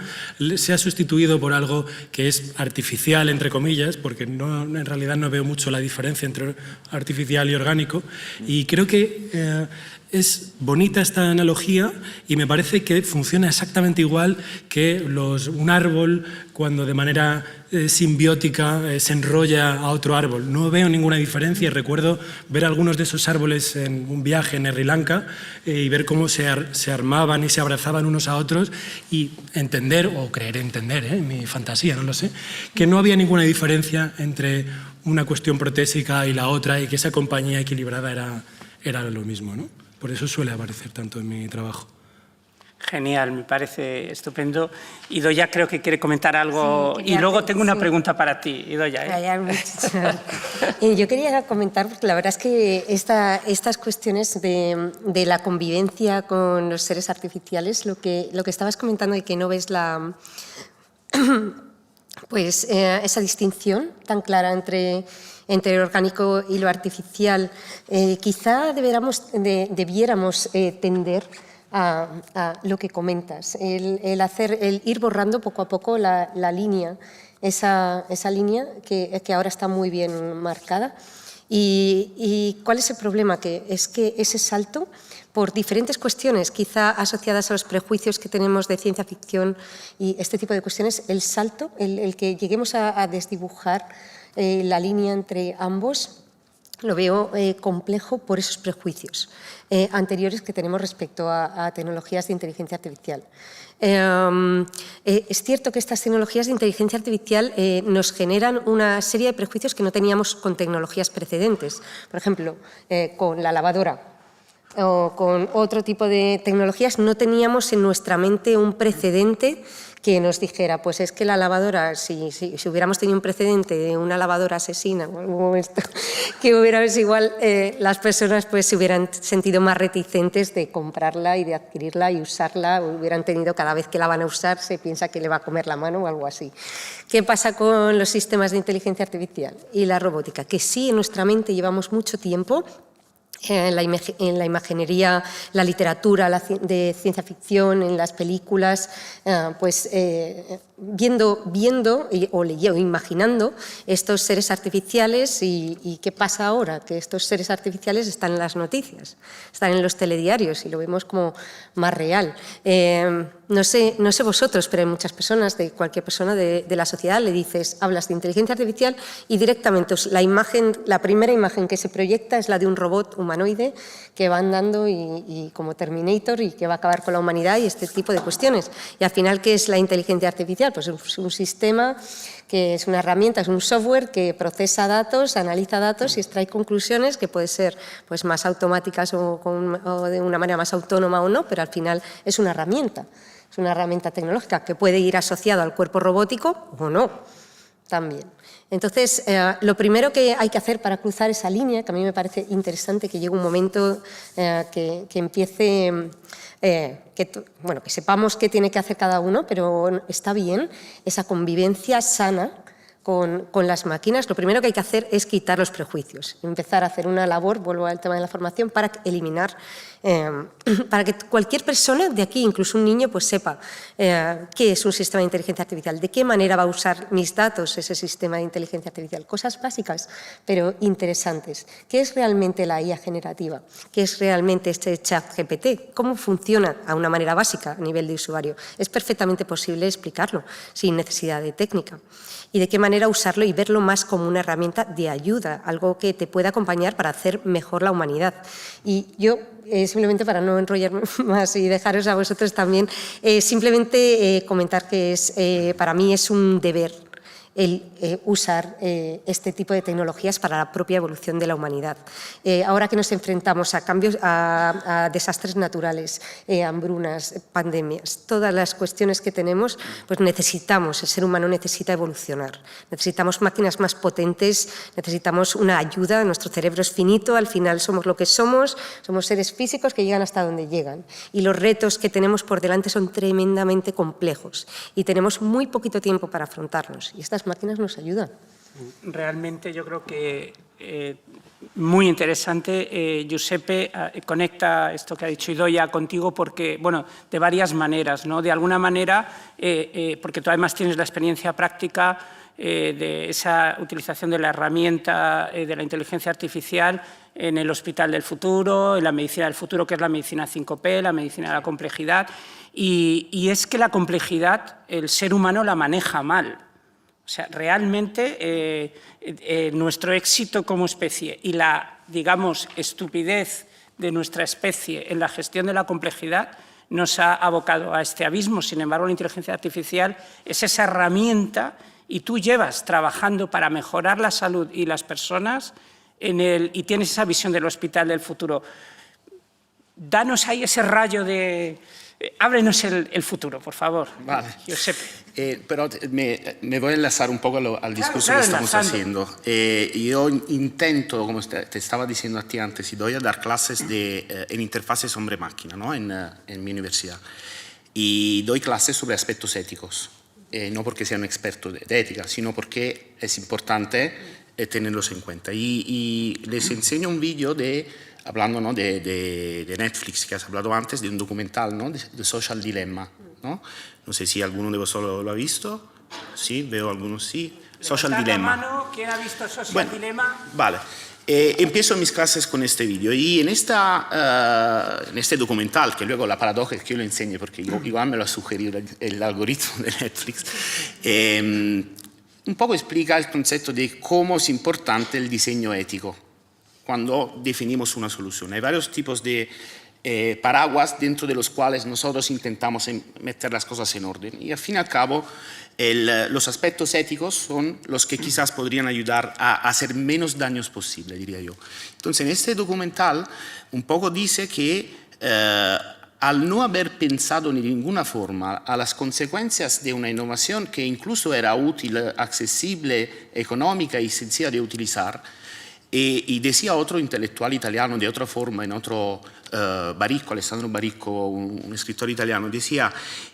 sea sustituido por algo que es artificial, entre comillas, porque en realidad no veo mucho la diferencia entre artificial y orgánico, y creo que es bonita esta analogía y me parece que funciona exactamente igual que un árbol cuando de manera simbiótica se enrolla a otro árbol. No veo ninguna diferencia y recuerdo ver algunos de esos árboles en un viaje en Sri Lanka y ver cómo se armaban y se abrazaban unos a otros y entender, o creer entender, en mi fantasía, no lo sé, que no había ninguna diferencia entre una cuestión protésica y la otra y que esa compañía equilibrada era lo mismo, ¿no? Por eso suele aparecer tanto en mi trabajo. Genial, me parece estupendo. Idoia creo que quiere comentar algo y luego tengo una pregunta para ti, Idoia. Yo quería comentar, porque la verdad es que estas cuestiones de la convivencia con los seres artificiales, lo que estabas comentando y que no ves esa distinción tan clara entre lo orgánico y lo artificial, quizá debiéramos tender a lo que comentas, el ir borrando poco a poco la línea, esa línea que ahora está muy bien marcada. ¿Y cuál es el problema? Que es que ese salto por diferentes cuestiones, quizá asociadas a los prejuicios que tenemos de ciencia ficción y este tipo de cuestiones, el salto, el que lleguemos a desdibujar la línea entre ambos, lo veo complejo por esos prejuicios anteriores que tenemos respecto a tecnologías de inteligencia artificial. Es cierto que estas tecnologías de inteligencia artificial nos generan una serie de prejuicios que no teníamos con tecnologías precedentes. Por ejemplo, con la lavadora o con otro tipo de tecnologías no teníamos en nuestra mente un precedente que nos dijera, pues es que la lavadora, si hubiéramos tenido un precedente de una lavadora asesina o algo como esto, que hubiera sido igual, las personas pues se hubieran sentido más reticentes de comprarla y de adquirirla y usarla, o hubieran tenido, cada vez que la van a usar, se piensa que le va a comer la mano o algo así. ¿Qué pasa con los sistemas de inteligencia artificial y la robótica? Que sí, en nuestra mente llevamos mucho tiempo en la imaginería, la literatura de ciencia ficción, en las películas, pues viendo o leyendo, imaginando estos seres artificiales y qué pasa ahora, que estos seres artificiales están en las noticias, están en los telediarios y lo vemos como más real. No sé vosotros, pero hay muchas personas, de cualquier persona de la sociedad, le dices, hablas de inteligencia artificial y directamente la primera imagen que se proyecta es la de un robot humanoide que va andando y como Terminator y que va a acabar con la humanidad y este tipo de cuestiones. Y al final, ¿qué es la inteligencia artificial? Pues es un sistema que es una herramienta, es un software que procesa datos, analiza datos y extrae conclusiones que pueden ser pues, más automáticas o de una manera más autónoma o no, pero al final es una herramienta. Es una herramienta tecnológica que puede ir asociado al cuerpo robótico o no, también. Entonces, lo primero que hay que hacer para cruzar esa línea, que a mí me parece interesante que llegue un momento que empiece, que sepamos qué tiene que hacer cada uno, pero está bien, esa convivencia sana con las máquinas, lo primero que hay que hacer es quitar los prejuicios, empezar a hacer una labor, vuelvo al tema de la formación, para eliminar, para que cualquier persona de aquí, incluso un niño, pues sepa qué es un sistema de inteligencia artificial, de qué manera va a usar mis datos ese sistema de inteligencia artificial. Cosas básicas, pero interesantes. ¿Qué es realmente la IA generativa? ¿Qué es realmente este ChatGPT? ¿Cómo funciona a una manera básica a nivel de usuario? Es perfectamente posible explicarlo sin necesidad de técnica. Y de qué manera usarlo y verlo más como una herramienta de ayuda, algo que te pueda acompañar para hacer mejor la humanidad. Y yo, simplemente para no enrollarme más y dejaros a vosotros también, simplemente comentar que para mí es un deber el usar este tipo de tecnologías para la propia evolución de la humanidad. Ahora que nos enfrentamos a cambios, a desastres naturales, hambrunas, pandemias, todas las cuestiones que tenemos, pues necesitamos, el ser humano necesita evolucionar. Necesitamos máquinas más potentes, necesitamos una ayuda, nuestro cerebro es finito, al final somos lo que somos seres físicos que llegan hasta donde llegan. Y los retos que tenemos por delante son tremendamente complejos y tenemos muy poquito tiempo para afrontarlos. Y estas máquinas nos ayudan. Realmente yo creo que muy interesante. Giuseppe, conecta esto que ha dicho Idoia contigo porque, bueno, de varias maneras, ¿no? De alguna manera, porque tú además tienes la experiencia práctica de esa utilización de la herramienta de la inteligencia artificial en el hospital del futuro, en la medicina del futuro, que es la medicina 5P, la medicina de la complejidad, y es que la complejidad el ser humano la maneja mal. O sea, realmente nuestro éxito como especie y la, digamos, estupidez de nuestra especie en la gestión de la complejidad nos ha abocado a este abismo. Sin embargo, la inteligencia artificial es esa herramienta y tú llevas trabajando para mejorar la salud y las personas y tienes esa visión del hospital del futuro. Danos ahí ese rayo de... Ábrenos el futuro, por favor. Vale. Giuseppe. Pero me voy a enlazar un poco al discurso que estamos haciendo. Yo intento, como te estaba diciendo a ti antes, doy a dar clases en interfaces hombre-máquina, ¿no? en mi universidad. Y doy clases sobre aspectos éticos. No porque sea un experto de ética, sino porque es importante tenerlos en cuenta. Y les enseño un vídeo hablando, ¿no? de Netflix, que has hablado antes, de un documental, ¿no? de Social Dilemma. No sé si alguno de vosotros lo ha visto. Sí, veo algunos sí. Social Dilemma. ¿Quién ha visto Social Dilemma? Vale. Empiezo mis clases con este vídeo y en este documental, que luego la paradoja es que yo lo enseñe porque igual me lo ha sugerido el algoritmo de Netflix, un poco explica el concepto de cómo es importante el diseño ético cuando definimos una solución. Hay varios tipos de paraguas dentro de los cuales nosotros intentamos meter las cosas en orden y al fin y al cabo los aspectos éticos son los que quizás podrían ayudar a hacer menos daños posible, diría yo. Entonces, en este documental un poco dice que al no haber pensado de ninguna forma a las consecuencias de una innovación que incluso era útil, accesible, económica y sencilla de utilizar, y decía otro intelectual italiano de otra forma, en otro Baricco, Alessandro Baricco, un escritor italiano, decía,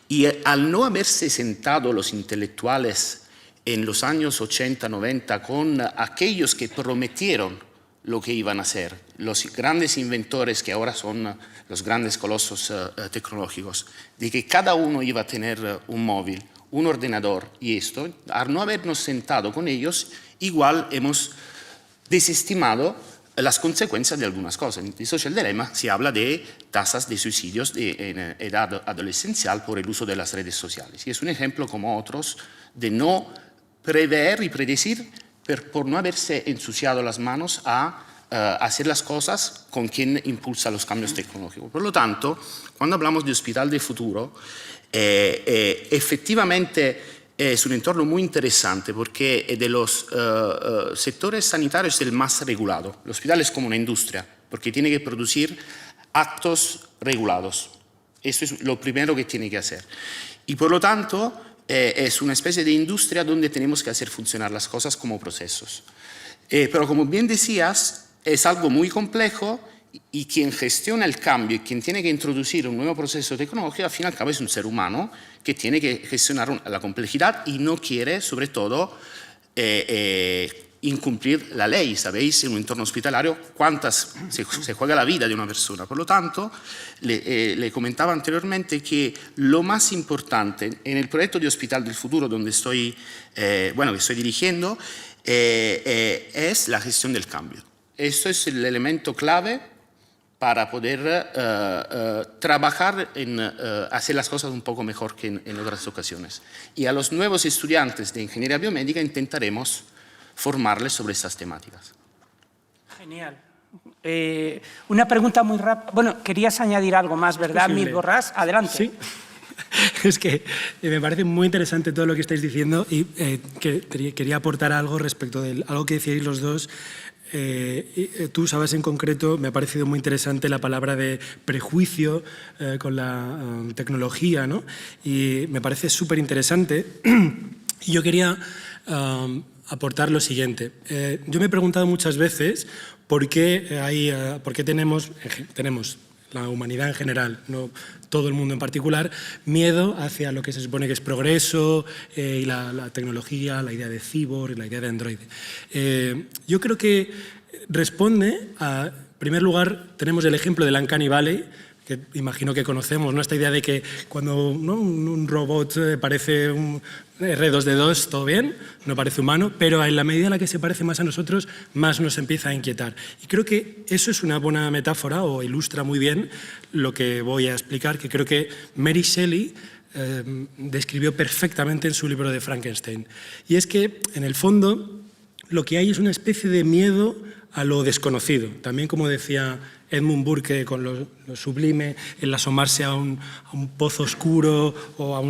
y al no haberse sentado los intelectuales en los años 80, 90 con aquellos que prometieron lo que iban a hacer, los grandes inventores que ahora son los grandes colosos tecnológicos, de que cada uno iba a tener un móvil, un ordenador y esto, al no habernos sentado con ellos, igual hemos desestimado las consecuencias de algunas cosas. En el Social Dilemma se habla de tasas de suicidios en edad adolescencial por el uso de las redes sociales. Y es un ejemplo, como otros, de no prever y predecir por no haberse ensuciado las manos a hacer las cosas con quien impulsa los cambios tecnológicos. Por lo tanto, cuando hablamos de hospital de futuro, efectivamente es un entorno muy interesante porque de los sectores sanitarios es el más regulado. El hospital es como una industria porque tiene que producir actos regulados. Eso es lo primero que tiene que hacer. Y por lo tanto es una especie de industria donde tenemos que hacer funcionar las cosas como procesos. Pero como bien decías, es algo muy complejo y quien gestiona el cambio y quien tiene que introducir un nuevo proceso tecnológico, al fin y al cabo es un ser humano que tiene que gestionar la complejidad y no quiere, sobre todo, incumplir la ley. Sabéis, en un entorno hospitalario, cuántas se juega la vida de una persona. Por lo tanto, le comentaba anteriormente que lo más importante en el proyecto de Hospital del Futuro, donde estoy, que estoy dirigiendo, es la gestión del cambio. Esto es el elemento clave para poder trabajar en hacer las cosas un poco mejor que en otras ocasiones. Y a los nuevos estudiantes de ingeniería biomédica intentaremos formarles sobre estas temáticas. Genial. Una pregunta muy rápida. Bueno, querías añadir algo más, ¿verdad, Mir Borràs? Adelante. Sí. Es que me parece muy interesante todo lo que estáis diciendo y quería aportar algo respecto de algo que decíais los dos. Tú sabes en concreto, me ha parecido muy interesante la palabra de prejuicio con la tecnología, ¿no? Y me parece súper interesante. Y yo quería aportar lo siguiente. Yo me he preguntado muchas veces por qué tenemos la humanidad en general, no todo el mundo en particular, miedo hacia lo que se supone que es progreso y la tecnología, la idea de cyborg, la idea de androide. Yo creo que responde a, en primer lugar, tenemos el ejemplo del Uncanny Valley, que imagino que conocemos, ¿no? Esta idea de que cuando un robot parece un R2D2, todo bien, no parece humano, pero en la medida en la que se parece más a nosotros, más nos empieza a inquietar. Y creo que eso es una buena metáfora o ilustra muy bien lo que voy a explicar, que creo que Mary Shelley describió perfectamente en su libro de Frankenstein. Y es que, en el fondo, lo que hay es una especie de miedo a lo desconocido. También, como decía Edmund Burke, con lo sublime, el asomarse a un pozo oscuro o a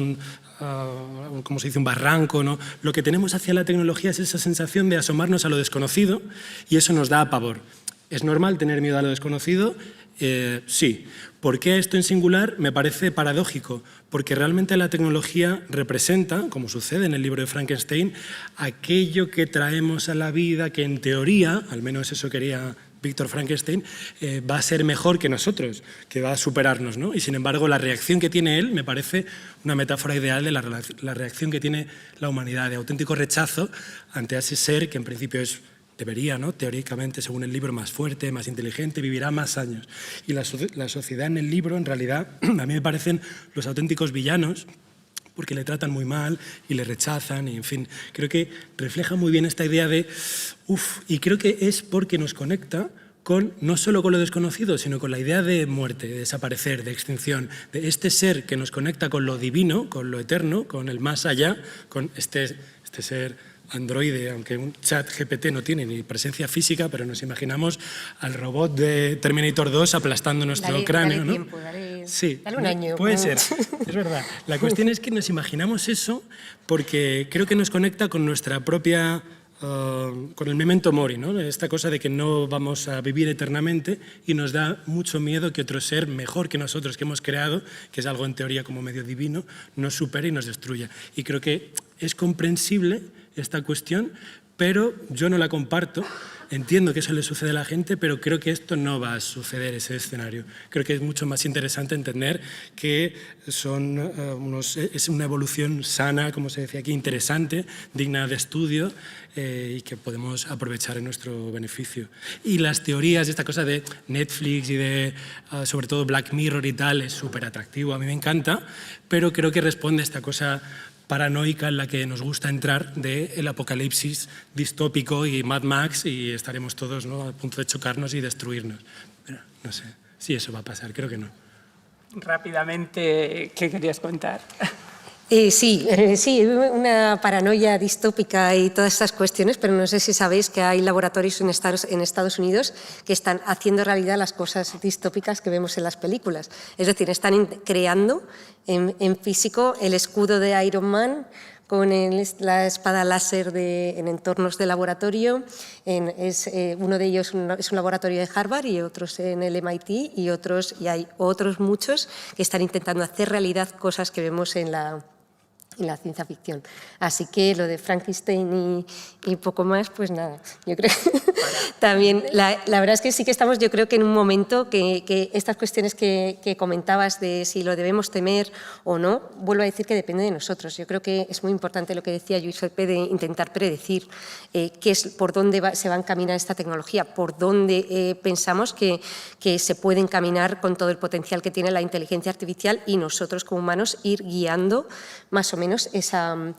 como se dice, un barranco, ¿no? Lo que tenemos hacia la tecnología es esa sensación de asomarnos a lo desconocido y eso nos da pavor. ¿Es normal tener miedo a lo desconocido? Sí. ¿Por qué esto en singular? Me parece paradójico, porque realmente la tecnología representa, como sucede en el libro de Frankenstein, aquello que traemos a la vida que en teoría, al menos eso quería Víctor Frankenstein, va a ser mejor que nosotros, que va a superarnos, ¿no? Y sin embargo, la reacción que tiene él me parece una metáfora ideal de la reacción que tiene la humanidad, de auténtico rechazo ante ese ser que en principio debería, ¿no? Teóricamente, según el libro, más fuerte, más inteligente, vivirá más años. Y la sociedad en el libro, en realidad, a mí me parecen los auténticos villanos, porque le tratan muy mal y le rechazan, y en fin, creo que refleja muy bien esta idea de y creo que es porque nos conecta con, no solo con lo desconocido, sino con la idea de muerte, de desaparecer, de extinción, de este ser que nos conecta con lo divino, con lo eterno, con el más allá, con este ser androide, aunque un chat GPT no tiene ni presencia física, pero nos imaginamos al robot de Terminator 2 aplastando nuestro cráneo, ¿no? Tiempo, Sí, dale un año. puede ser, es verdad. La cuestión es que nos imaginamos eso porque creo que nos conecta con nuestra propia, con el memento mori, ¿no? Esta cosa de que no vamos a vivir eternamente y nos da mucho miedo que otro ser mejor que nosotros, que hemos creado, que es algo en teoría como medio divino, nos supere y nos destruya. Y creo que es comprensible esta cuestión, pero yo no la comparto. Entiendo que eso le sucede a la gente, pero creo que esto no va a suceder, ese escenario. Creo que es mucho más interesante entender que es una evolución sana, como se decía aquí, interesante, digna de estudio y que podemos aprovechar en nuestro beneficio. Y las teorías, esta cosa de Netflix y de, sobre todo, Black Mirror y tal, es súper atractivo, a mí me encanta, pero creo que responde a esta cosa paranoica en la que nos gusta entrar del apocalipsis distópico y Mad Max y estaremos todos, ¿no?, a punto de chocarnos y destruirnos. Pero no sé si eso va a pasar, creo que no. Rápidamente, ¿qué querías contar? Sí, una paranoia distópica y todas estas cuestiones, pero no sé si sabéis que hay laboratorios en Estados Unidos que están haciendo realidad las cosas distópicas que vemos en las películas. Es decir, están creando en físico el escudo de Iron Man con la espada láser en entornos de laboratorio. Uno de ellos es un laboratorio de Harvard y otros en el MIT y hay otros muchos que están intentando hacer realidad cosas que vemos en la ciencia ficción. Así que lo de Frankenstein y poco más, pues nada, yo creo que también, la verdad es que sí que estamos, yo creo que en un momento que estas cuestiones que comentabas de si lo debemos temer o no, vuelvo a decir que depende de nosotros. Yo creo que es muy importante lo que decía Lluís Pepe de intentar predecir por dónde se va a encaminar esta tecnología, por dónde pensamos que se puede encaminar con todo el potencial que tiene la inteligencia artificial y nosotros como humanos ir guiando más o menos esa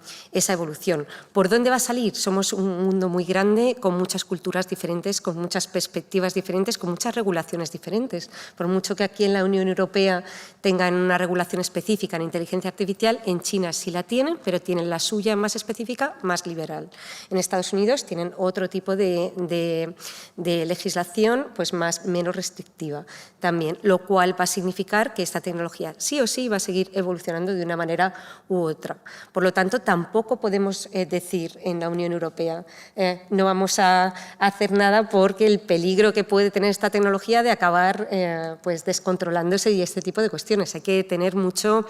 evolución. ¿Por dónde va a salir? Somos un mundo muy grande, con muchas culturas diferentes, con muchas perspectivas diferentes, con muchas regulaciones diferentes. Por mucho que aquí en la Unión Europea tengan una regulación específica en inteligencia artificial, en China sí la tienen, pero tienen la suya más específica, más liberal. En Estados Unidos tienen otro tipo de legislación pues menos restrictiva también, lo cual va a significar que esta tecnología sí o sí va a seguir evolucionando de una manera u otra. Por lo tanto, tampoco podemos decir en la Unión Europea no vamos a hacer nada porque el peligro que puede tener esta tecnología de acabar pues descontrolándose y este tipo de cuestiones. Hay que tener mucho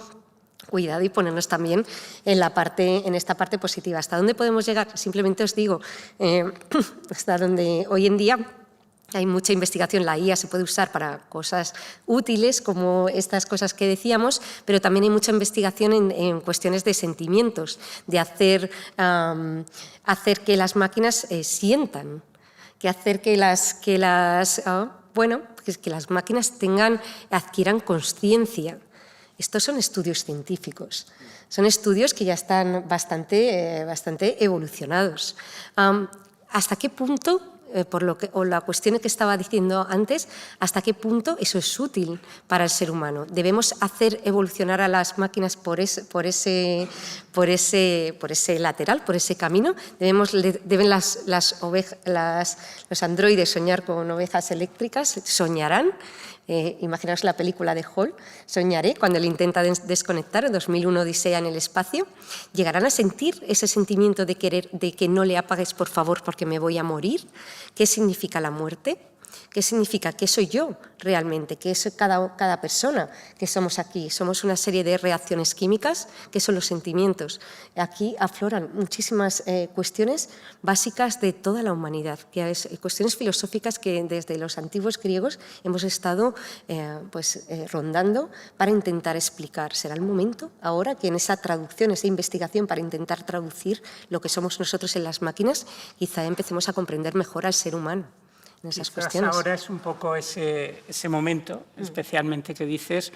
cuidado y ponernos también en esta parte positiva. ¿Hasta dónde podemos llegar? Simplemente os digo, hasta donde hoy en día hay mucha investigación, la IA se puede usar para cosas útiles como estas cosas que decíamos, pero también hay mucha investigación en cuestiones de sentimientos, de hacer que las máquinas sientan, hacer que las máquinas adquieran conciencia. Estos son estudios científicos, son estudios que ya están bastante evolucionados. ¿Hasta qué punto? La cuestión que estaba diciendo antes, ¿hasta qué punto eso es útil para el ser humano? ¿Debemos hacer evolucionar a las máquinas por ese lateral, por ese camino? ¿Deben los androides soñar con ovejas eléctricas? ¿Soñarán? Imaginaos la película de Hall, soñaré, cuando él intenta desconectar, en 2001 Odisea en el espacio. ¿Llegarán a sentir ese sentimiento de que no le apagues, por favor, porque me voy a morir? ¿Qué significa la muerte? ¿Qué significa? ¿Qué soy yo realmente? ¿Qué es cada persona que somos aquí? Somos una serie de reacciones químicas, que son los sentimientos. Aquí afloran muchísimas cuestiones básicas de toda la humanidad, cuestiones filosóficas que desde los antiguos griegos hemos estado rondando para intentar explicar. ¿Será el momento ahora que en esa traducción, esa investigación para intentar traducir lo que somos nosotros en las máquinas, quizá empecemos a comprender mejor al ser humano? En esas cuestiones. Ahora es un poco ese momento, especialmente que dices,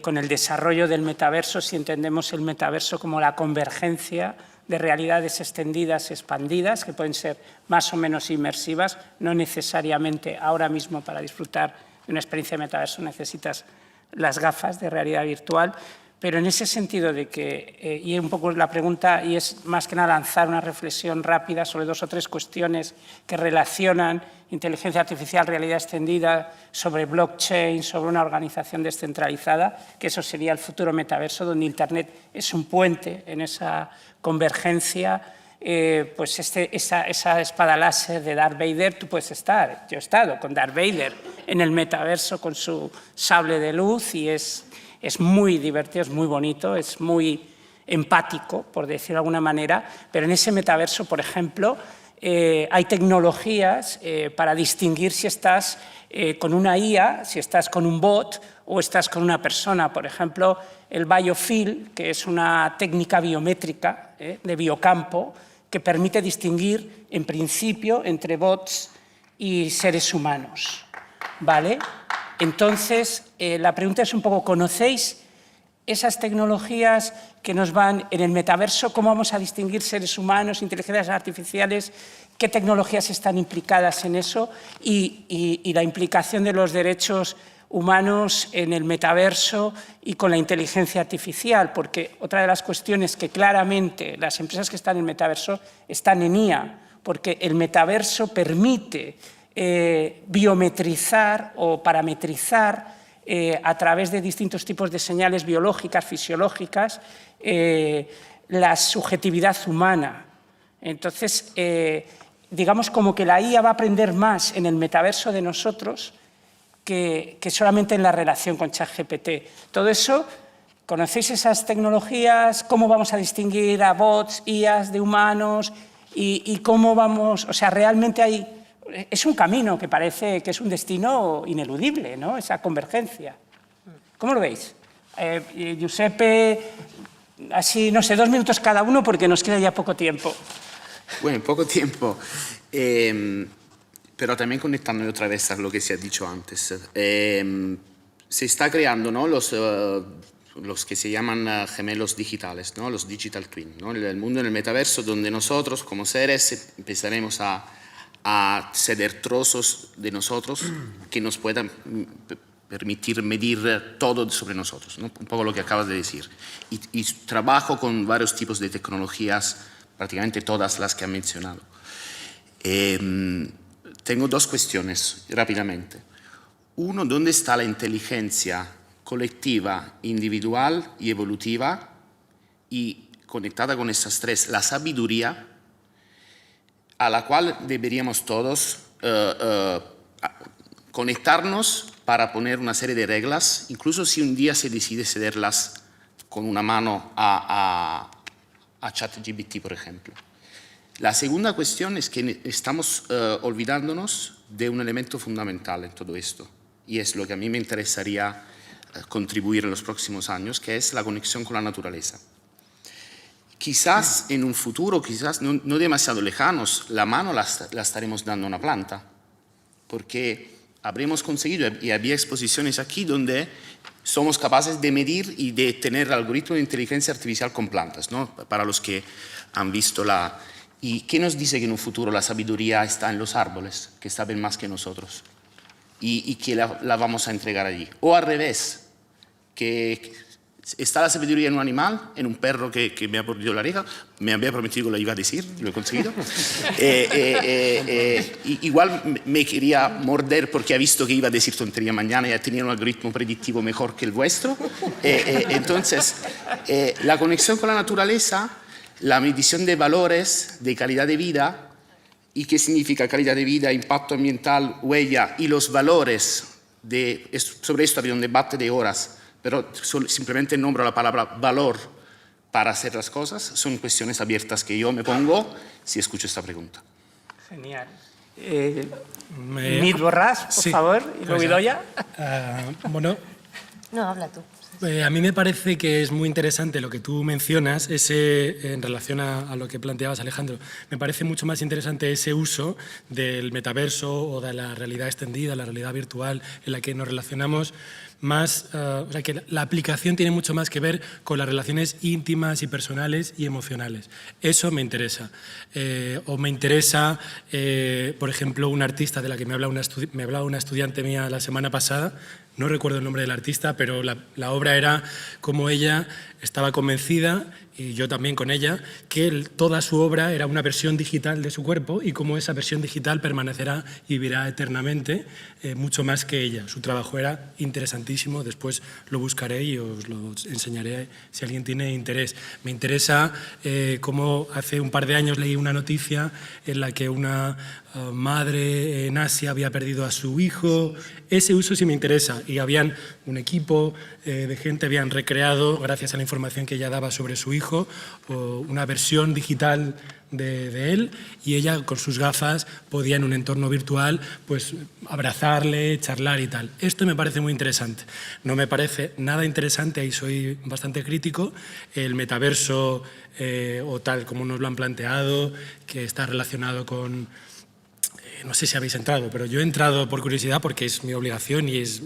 con el desarrollo del metaverso, si entendemos el metaverso como la convergencia de realidades extendidas, expandidas, que pueden ser más o menos inmersivas, no necesariamente ahora mismo para disfrutar de una experiencia de metaverso necesitas las gafas de realidad virtual, pero en ese sentido de que, y un poco la pregunta, y es más que nada lanzar una reflexión rápida sobre 2 o 3 cuestiones que relacionan inteligencia artificial, realidad extendida, sobre blockchain, sobre una organización descentralizada, que eso sería el futuro metaverso, donde Internet es un puente en esa convergencia. Pues esa espada láser de Darth Vader, tú puedes estar, yo he estado con Darth Vader en el metaverso con su sable de luz y es muy divertido, es muy bonito, es muy empático, por decirlo de alguna manera, pero en ese metaverso, por ejemplo, hay tecnologías para distinguir si estás con una IA, si estás con un bot o estás con una persona. Por ejemplo, el biofield, que es una técnica biométrica de biocampo, que permite distinguir, en principio, entre bots y seres humanos, ¿vale? Entonces, la pregunta es un poco, ¿conocéis esas tecnologías que nos van en el metaverso? ¿Cómo vamos a distinguir seres humanos, inteligencias artificiales? ¿Qué tecnologías están implicadas en eso? Y la implicación de los derechos humanos en el metaverso y con la inteligencia artificial, porque otra de las cuestiones que claramente las empresas que están en el metaverso están en IA, porque el metaverso permite biometrizar o parametrizar a través de distintos tipos de señales biológicas, fisiológicas, la subjetividad humana. Entonces, digamos como que la IA va a aprender más en el metaverso de nosotros que solamente en la relación con ChatGPT. Todo eso, ¿conocéis esas tecnologías? ¿Cómo vamos a distinguir a bots, IAs de humanos? ¿Y cómo vamos? O sea, realmente es un camino que parece que es un destino ineludible, ¿no? Esa convergencia. ¿Cómo lo veis? Giuseppe, así, no sé, 2 minutos cada uno porque nos queda ya poco tiempo. Bueno, poco tiempo. Pero también conectándome otra vez a lo que se ha dicho antes. Se está creando, ¿no? los que se llaman gemelos digitales, ¿no? Los digital twin, ¿no? El mundo en el metaverso donde nosotros como seres empezaremos a ceder trozos de nosotros que nos puedan permitir medir todo sobre nosotros, ¿no? Un poco lo que acabas de decir. Y trabajo con varios tipos de tecnologías, prácticamente todas las que han mencionado. Tengo 2 cuestiones rápidamente. Uno, ¿dónde está la inteligencia colectiva, individual y evolutiva? Y conectada con esas 3, la sabiduría, a la cual deberíamos todos conectarnos para poner una serie de reglas, incluso si un día se decide cederlas con una mano a ChatGPT, por ejemplo. La segunda cuestión es que estamos olvidándonos de un elemento fundamental en todo esto, y es lo que a mí me interesaría contribuir en los próximos años, que es la conexión con la naturaleza. Quizás en un futuro, quizás no demasiado lejanos, la mano la estaremos dando a una planta, porque habremos conseguido, y había exposiciones aquí donde somos capaces de medir y de tener algoritmos de inteligencia artificial con plantas, ¿no? Para los que han visto ¿Y qué nos dice que en un futuro la sabiduría está en los árboles, que saben más que nosotros, y que la vamos a entregar allí? O al revés, que está la sabiduría en un animal, en un perro que me ha mordido la oreja, me había prometido que lo iba a decir, lo he conseguido. Igual me quería morder porque ha visto que iba a decir tontería mañana y tenía un algoritmo predictivo mejor que el vuestro. Entonces, la conexión con la naturaleza, la medición de valores de calidad de vida, y qué significa calidad de vida, impacto ambiental, huella, y los valores, sobre esto había un debate de horas, pero simplemente nombro la palabra valor para hacer las cosas, son cuestiones abiertas que yo me pongo si escucho esta pregunta. Genial. Nit Borràs, por favor, y luego Idoia. Bueno, No, habla tú. a mí me parece que es muy interesante lo que tú mencionas, en relación a lo que planteabas, Alejandro. Me parece mucho más interesante ese uso del metaverso o de la realidad extendida, la realidad virtual, en la que nos relacionamos más, o sea, que la aplicación tiene mucho más que ver con las relaciones íntimas y personales y emocionales. Eso me interesa. O me interesa, por ejemplo, una artista de la que me hablaba una estudiante mía la semana pasada. No recuerdo el nombre del artista, pero la obra era como ella estaba convencida, y yo también con ella, que toda su obra era una versión digital de su cuerpo y cómo esa versión digital permanecerá y vivirá eternamente, mucho más que ella. Su trabajo era interesantísimo, después lo buscaré y os lo enseñaré si alguien tiene interés. Me interesa cómo hace un par de años leí una noticia en la que una madre en Asia había perdido a su hijo. Ese uso sí me interesa, y habían un equipo de gente, habían recreado, gracias a la información que ella daba sobre su hijo, una versión digital de él, y ella con sus gafas podía en un entorno virtual pues abrazarle, charlar y tal. Esto me parece muy interesante. No me parece nada interesante, y soy bastante crítico, el metaverso o tal como nos lo han planteado, que está relacionado con... No sé si habéis entrado, pero yo he entrado por curiosidad porque es mi obligación y es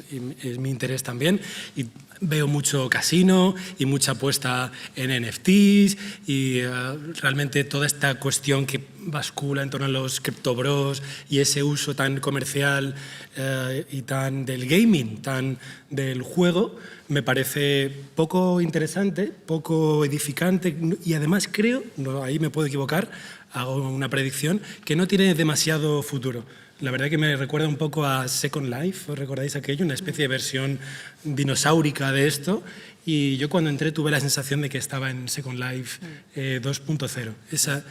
mi interés también. Y veo mucho casino y mucha apuesta en NFTs y realmente toda esta cuestión que bascula en torno a los criptobros y ese uso tan comercial y tan del gaming, tan del juego, me parece poco interesante, poco edificante, y además creo, ahí me puedo equivocar, hago una predicción, que no tiene demasiado futuro. La verdad que me recuerda un poco a Second Life, ¿os recordáis aquello? Una especie de versión dinosaurica de esto, y yo cuando entré tuve la sensación de que estaba en Second Life 2.0.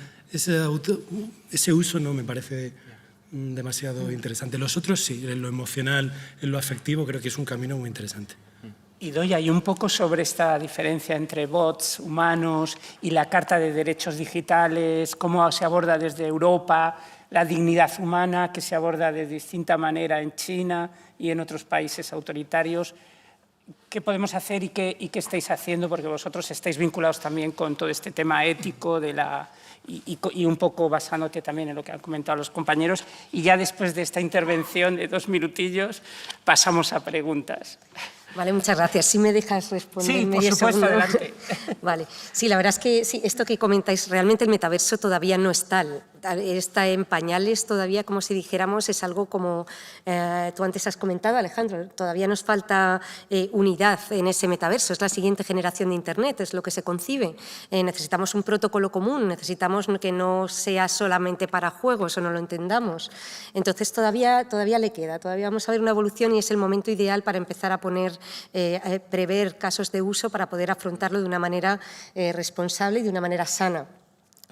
Ese uso no me parece demasiado interesante. Los otros sí, en lo emocional, en lo afectivo, creo que es un camino muy interesante. Y doy ahí un poco sobre esta diferencia entre bots, humanos y la Carta de Derechos Digitales, cómo se aborda desde Europa, la dignidad humana que se aborda de distinta manera en China y en otros países autoritarios. ¿Qué podemos hacer y qué estáis haciendo? Porque vosotros estáis vinculados también con todo este tema ético y un poco basándote también en lo que han comentado los compañeros. Y ya después de esta intervención de 2 minutillos pasamos a preguntas. Vale, muchas gracias. ¿Sí me dejas responder? Sí, por supuesto, adelante. Vale. Sí, la verdad es que sí, esto que comentáis, realmente el metaverso todavía no es tal. Está en pañales todavía, como si dijéramos, es algo como tú antes has comentado, Alejandro, todavía nos falta unidad en ese metaverso, es la siguiente generación de Internet, es lo que se concibe. Necesitamos un protocolo común, necesitamos que no sea solamente para juegos o no lo entendamos. Entonces todavía le queda, todavía vamos a ver una evolución y es el momento ideal para empezar a prever casos de uso para poder afrontarlo de una manera responsable y de una manera sana.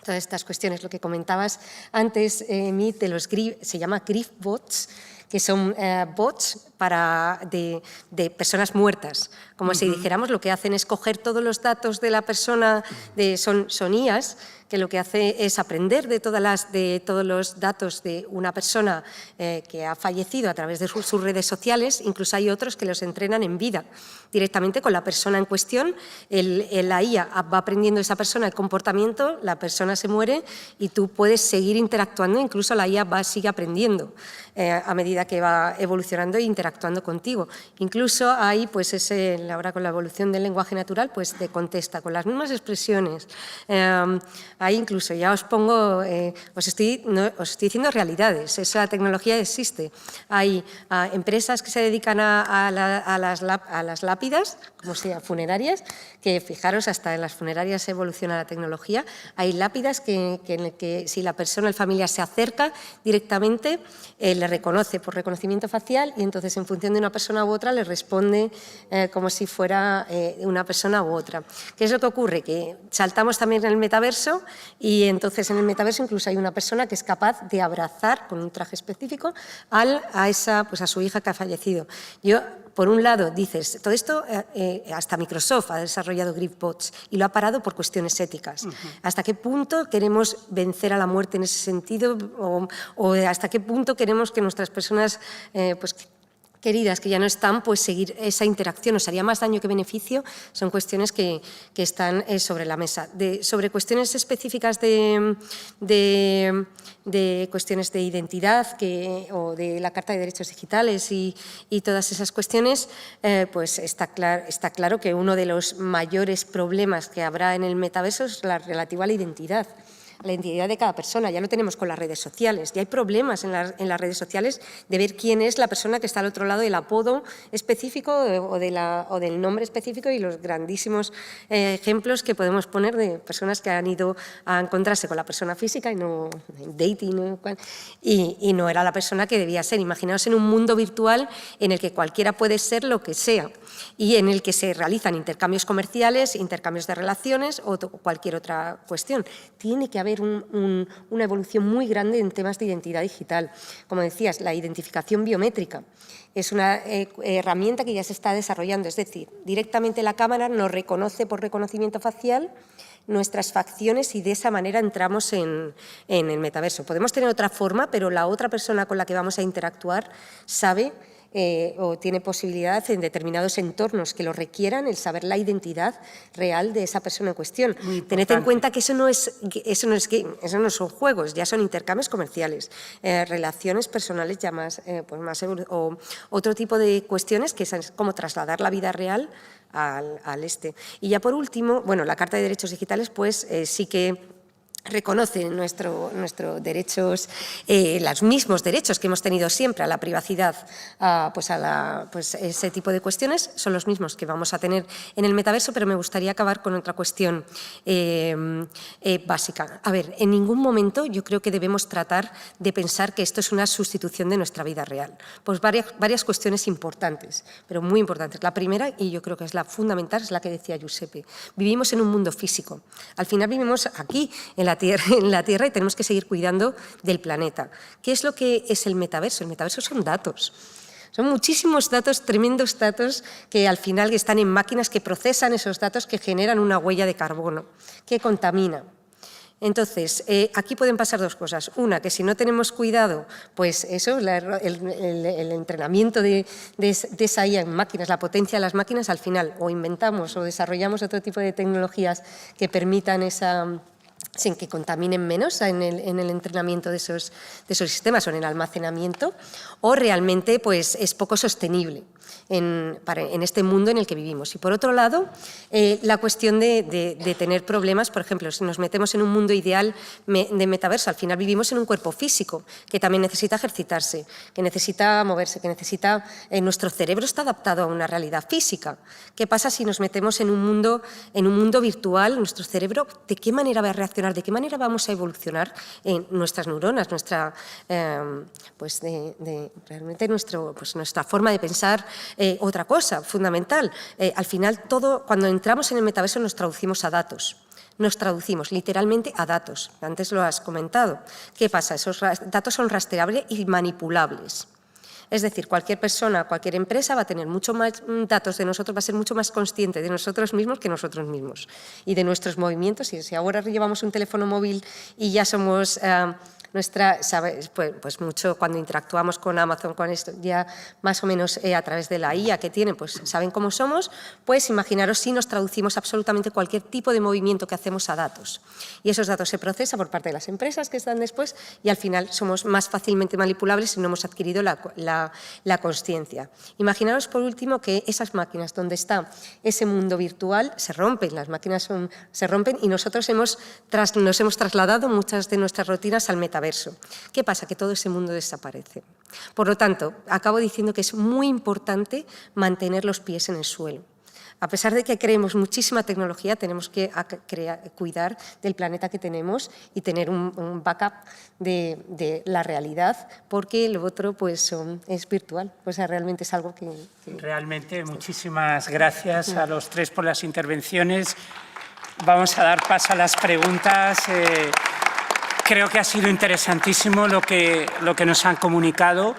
Todas estas cuestiones, lo que comentabas antes, Mit, de los se llama grief bots, que son bots de personas muertas. Como si dijéramos, lo que hacen es coger todos los datos de la persona, son IAs, que lo que hace es aprender de todos los datos de una persona que ha fallecido a través de sus redes sociales. Incluso hay otros que los entrenan en vida, directamente con la persona en cuestión. La IA va aprendiendo de esa persona el comportamiento, la persona se muere y tú puedes seguir interactuando, incluso la IA sigue aprendiendo a medida que va evolucionando e interactuando contigo. Incluso hay, pues ahora con la evolución del lenguaje natural, pues te contesta con las mismas expresiones. Hay incluso, ya os pongo, os estoy diciendo realidades, esa tecnología existe. Hay empresas que se dedican a las lápidas, como sea, funerarias, que fijaros, hasta en las funerarias evoluciona la tecnología. Hay lápidas que si la persona, el familiar se acerca directamente, le reconoce por reconocimiento facial y entonces en función de una persona u otra le responde como si fuera una persona u otra. ¿Qué es lo que ocurre? Que saltamos también en el metaverso y entonces en el metaverso incluso hay una persona que es capaz de abrazar con un traje específico a su hija que ha fallecido. Por un lado, dices, todo esto, hasta Microsoft ha desarrollado griefbots y lo ha parado por cuestiones éticas. ¿Hasta qué punto queremos vencer a la muerte en ese sentido? ¿O hasta qué punto queremos que nuestras personas queridas que ya no están, pues seguir esa interacción. Nos haría más daño que beneficio. Son cuestiones que están sobre la mesa. Sobre cuestiones específicas de cuestiones de identidad o de la Carta de Derechos Digitales y todas esas cuestiones, pues está claro que uno de los mayores problemas que habrá en el metaverso es la relativa a la identidad de cada persona. Ya lo tenemos con las redes sociales. Ya hay problemas en las redes sociales de ver quién es la persona que está al otro lado del apodo específico o del nombre específico, y los grandísimos ejemplos que podemos poner de personas que han ido a encontrarse con la persona física y no dating y no era la persona que debía ser. Imaginaos en un mundo virtual en el que cualquiera puede ser lo que sea y en el que se realizan intercambios comerciales, intercambios de relaciones o cualquier otra cuestión. Tiene que haber una evolución muy grande en temas de identidad digital. Como decías, la identificación biométrica es una herramienta que ya se está desarrollando, es decir, directamente la cámara nos reconoce por reconocimiento facial nuestras facciones y de esa manera entramos en el metaverso. Podemos tener otra forma, pero la otra persona con la que vamos a interactuar sabe o tiene posibilidad en determinados entornos que lo requieran el saber la identidad real de esa persona en cuestión. Tened en cuenta que eso no son juegos, ya son intercambios comerciales, relaciones personales ya más o otro tipo de cuestiones que es como trasladar la vida real al este. Y ya por último, bueno, la Carta de Derechos Digitales pues sí que reconoce nuestros derechos, los mismos derechos que hemos tenido siempre a la privacidad, pues ese tipo de cuestiones son los mismos que vamos a tener en el metaverso, pero me gustaría acabar con otra cuestión básica. A ver, en ningún momento yo creo que debemos tratar de pensar que esto es una sustitución de nuestra vida real. Pues varias cuestiones importantes, pero muy importantes. La primera, y yo creo que es la fundamental, es la que decía Giuseppe. Vivimos en un mundo físico. Al final vivimos aquí, en la Tierra, y tenemos que seguir cuidando del planeta. ¿Qué es lo que es el metaverso? El metaverso son datos. Son muchísimos datos, tremendos datos, que al final están en máquinas que procesan esos datos, que generan una huella de carbono, que contamina. Entonces, aquí pueden pasar dos cosas. Una, que si no tenemos cuidado, pues eso, el entrenamiento de esa IA en máquinas, la potencia de las máquinas, al final o inventamos o desarrollamos otro tipo de tecnologías que permitan sin que contaminen menos en el entrenamiento de esos sistemas o en el almacenamiento, o realmente pues, es poco sostenible en este mundo en el que vivimos. Y por otro lado, la cuestión de tener problemas, por ejemplo, si nos metemos en un mundo ideal de metaverso, al final vivimos en un cuerpo físico que también necesita ejercitarse, que necesita moverse, que necesita… nuestro cerebro está adaptado a una realidad física. ¿Qué pasa si nos metemos en un mundo virtual? Nuestro cerebro, ¿de qué manera va a reaccionar? ¿De qué manera vamos a evolucionar en nuestras neuronas, realmente nuestra forma de pensar? Otra cosa fundamental, al final cuando entramos en el metaverso nos traducimos a datos. Nos traducimos literalmente a datos, antes lo has comentado. ¿Qué pasa? Esos datos son rastreables y manipulables. Es decir, cualquier persona, cualquier empresa va a tener mucho más datos de nosotros, va a ser mucho más consciente de nosotros mismos que nosotros mismos y de nuestros movimientos. Y si ahora llevamos un teléfono móvil y ya somos… pues mucho cuando interactuamos con Amazon, con esto, ya más o menos a través de la IA que tienen, pues saben cómo somos, pues imaginaros si nos traducimos absolutamente cualquier tipo de movimiento que hacemos a datos. Y esos datos se procesan por parte de las empresas que están después y al final somos más fácilmente manipulables si no hemos adquirido la consciencia. Imaginaros por último que esas máquinas donde está ese mundo virtual se rompen, las máquinas se rompen y nosotros nos hemos trasladado muchas de nuestras rutinas al metaverso. ¿Qué pasa? Que todo ese mundo desaparece. Por lo tanto, acabo diciendo que es muy importante mantener los pies en el suelo. A pesar de que creemos muchísima tecnología, tenemos que cuidar del planeta que tenemos y tener un backup de la realidad, porque lo otro pues, es virtual. O sea, realmente es algo que… Realmente, muchísimas gracias a los tres por las intervenciones. Vamos a dar paso a las preguntas. Creo que ha sido interesantísimo lo que nos han comunicado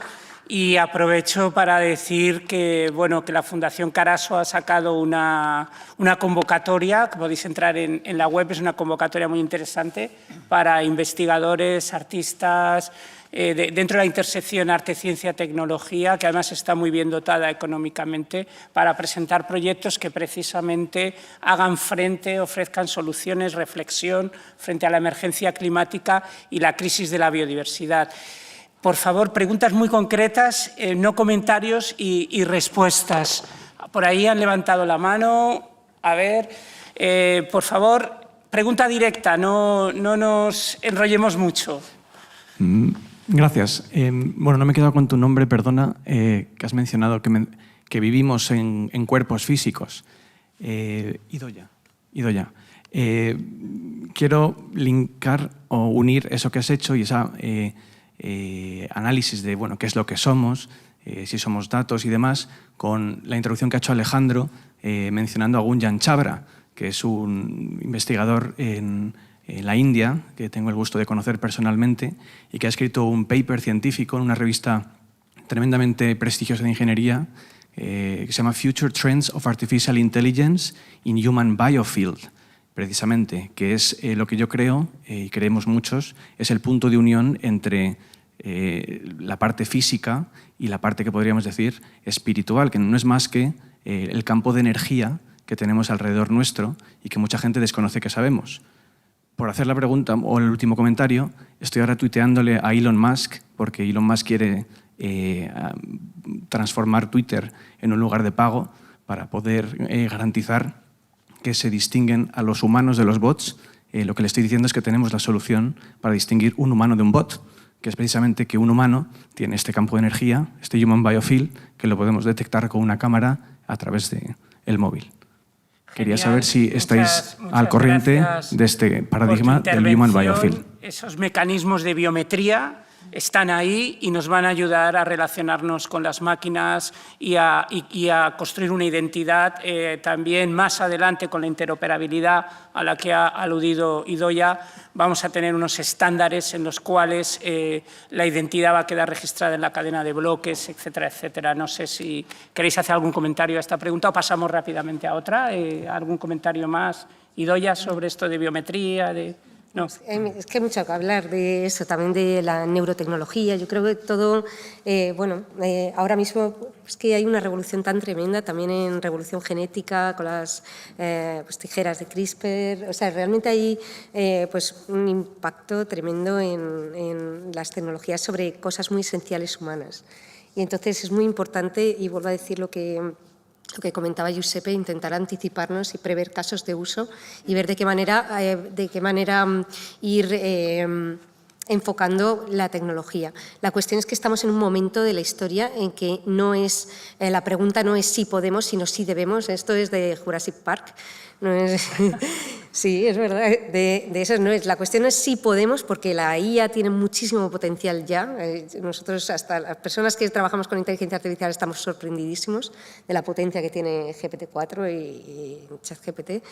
y aprovecho para decir que, que la Fundación Caraso ha sacado una convocatoria, que podéis entrar en la web, es una convocatoria muy interesante para investigadores, artistas, dentro de la intersección arte, ciencia, tecnología, que además está muy bien dotada económicamente para presentar proyectos que precisamente hagan frente, ofrezcan soluciones, reflexión frente a la emergencia climática y la crisis de la biodiversidad. Por favor, preguntas muy concretas, no comentarios y respuestas. Por ahí han levantado la mano. A ver, por favor, pregunta directa, no nos enrollemos mucho. Gracias. Bueno, no me he quedado con tu nombre, perdona, que has mencionado que vivimos en cuerpos físicos. Idoia. Quiero linkar o unir eso que has hecho y esa análisis de bueno, qué es lo que somos, si somos datos y demás, con la introducción que ha hecho Alejandro mencionando a Gunjan Chabra, que es un investigador en la India, que tengo el gusto de conocer personalmente, y que ha escrito un paper científico en una revista tremendamente prestigiosa de ingeniería, que se llama Future Trends of Artificial Intelligence in Human Biofield, precisamente, que es lo que yo creo, y creemos muchos, es el punto de unión entre la parte física y la parte que podríamos decir espiritual, que no es más que el campo de energía que tenemos alrededor nuestro y que mucha gente desconoce que sabemos. Por hacer la pregunta o el último comentario, estoy ahora tuiteándole a Elon Musk, porque Elon Musk quiere transformar Twitter en un lugar de pago para poder garantizar que se distinguen a los humanos de los bots. Lo que le estoy diciendo es que tenemos la solución para distinguir un humano de un bot, que es precisamente que un humano tiene este campo de energía, este Human Biofield, que lo podemos detectar con una cámara a través del móvil. Quería saber si estáis al corriente de este paradigma del Human Biofield. Esos mecanismos de biometría están ahí y nos van a ayudar a relacionarnos con las máquinas y a construir una identidad también más adelante con la interoperabilidad a la que ha aludido Idoia. Vamos a tener unos estándares en los cuales la identidad va a quedar registrada en la cadena de bloques, etcétera, etcétera. No sé si queréis hacer algún comentario a esta pregunta o pasamos rápidamente a otra. ¿Algún comentario más, Idoia, sobre esto de biometría? No. Es que hay mucho que hablar de eso, también de la neurotecnología. Yo creo que todo, ahora mismo es que hay una revolución tan tremenda, también en revolución genética, con las tijeras de CRISPR. O sea, realmente hay un impacto tremendo en las tecnologías sobre cosas muy esenciales humanas. Y entonces es muy importante, y vuelvo a decir lo que comentaba Giuseppe, intentar anticiparnos y prever casos de uso y ver de qué manera ir enfocando la tecnología. La cuestión es que estamos en un momento de la historia en que la pregunta no es si podemos, sino si debemos. Esto es de Jurassic Park. No es, sí, es verdad, de eso no es. La cuestión es si podemos, porque la IA tiene muchísimo potencial ya. Nosotros, hasta las personas que trabajamos con inteligencia artificial, estamos sorprendidísimos de la potencia que tiene GPT-4 y ChatGPT.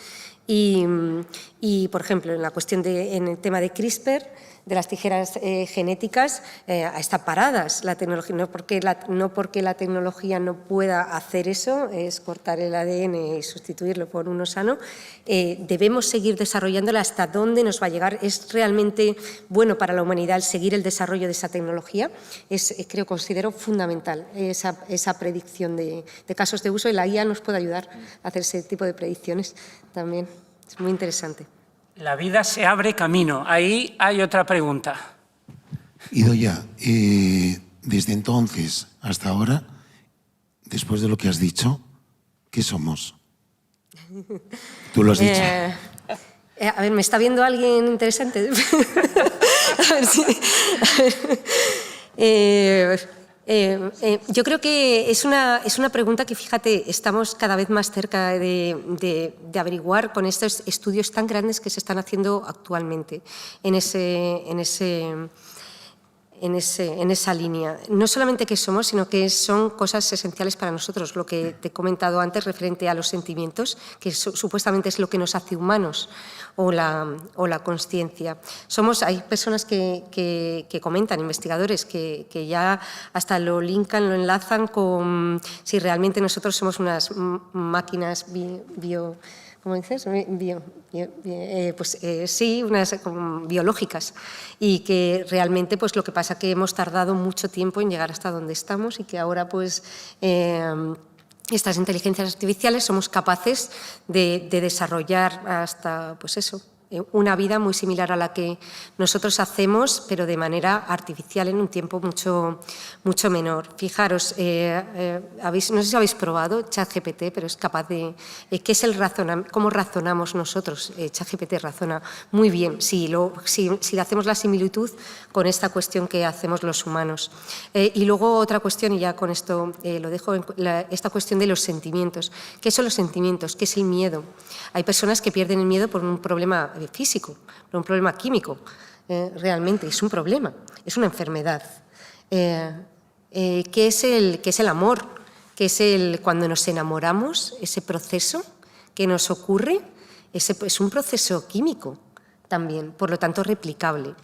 Y, por ejemplo, en el tema de CRISPR, de las tijeras genéticas, está paradas la tecnología, no porque la tecnología no pueda hacer eso, es cortar el ADN y sustituirlo por uno sano. Debemos seguir desarrollándola. ¿Hasta dónde nos va a llegar? ¿Es realmente bueno para la humanidad el seguir el desarrollo de esa tecnología? Considero fundamental esa predicción de casos de uso, y la IA nos puede ayudar a hacer ese tipo de predicciones también. Es muy interesante. La vida se abre camino. Ahí hay otra pregunta. Idoia, desde entonces hasta ahora, después de lo que has dicho, ¿qué somos? Tú lo has dicho. A ver, ¿me está viendo alguien interesante? A ver si... yo creo que es una pregunta que, fíjate, estamos cada vez más cerca de averiguar con estos estudios tan grandes que se están haciendo actualmente en esa línea. No solamente qué somos, sino que son cosas esenciales para nosotros, lo que te he comentado antes referente a los sentimientos, que supuestamente es lo que nos hace humanos, o la consciencia. Hay personas que comentan, investigadores, que ya hasta lo linkan, lo enlazan con si realmente nosotros somos unas máquinas ¿cómo dices? Sí, unas biológicas, y que realmente lo que pasa pasa que hemos tardado mucho tiempo en llegar hasta donde estamos y que ahora pues estas inteligencias artificiales somos capaces de desarrollar hasta pues eso, una vida muy similar a la que nosotros hacemos, pero de manera artificial en un tiempo mucho menor. Fijaros, no sé si habéis probado ChatGPT, pero es capaz de... ¿qué es ¿Cómo razonamos nosotros? ChatGPT razona muy bien, si hacemos la similitud con esta cuestión que hacemos los humanos. Y luego otra cuestión, y ya con esto lo dejo, esta cuestión de los sentimientos. ¿Qué son los sentimientos? ¿Qué es el miedo? Hay personas que pierden el miedo por un problema físico, por un problema químico. Realmente es un problema, es una enfermedad. ¿Qué es el amor? ¿Qué es cuando nos enamoramos? Ese proceso que nos ocurre es un proceso químico también, por lo tanto replicable.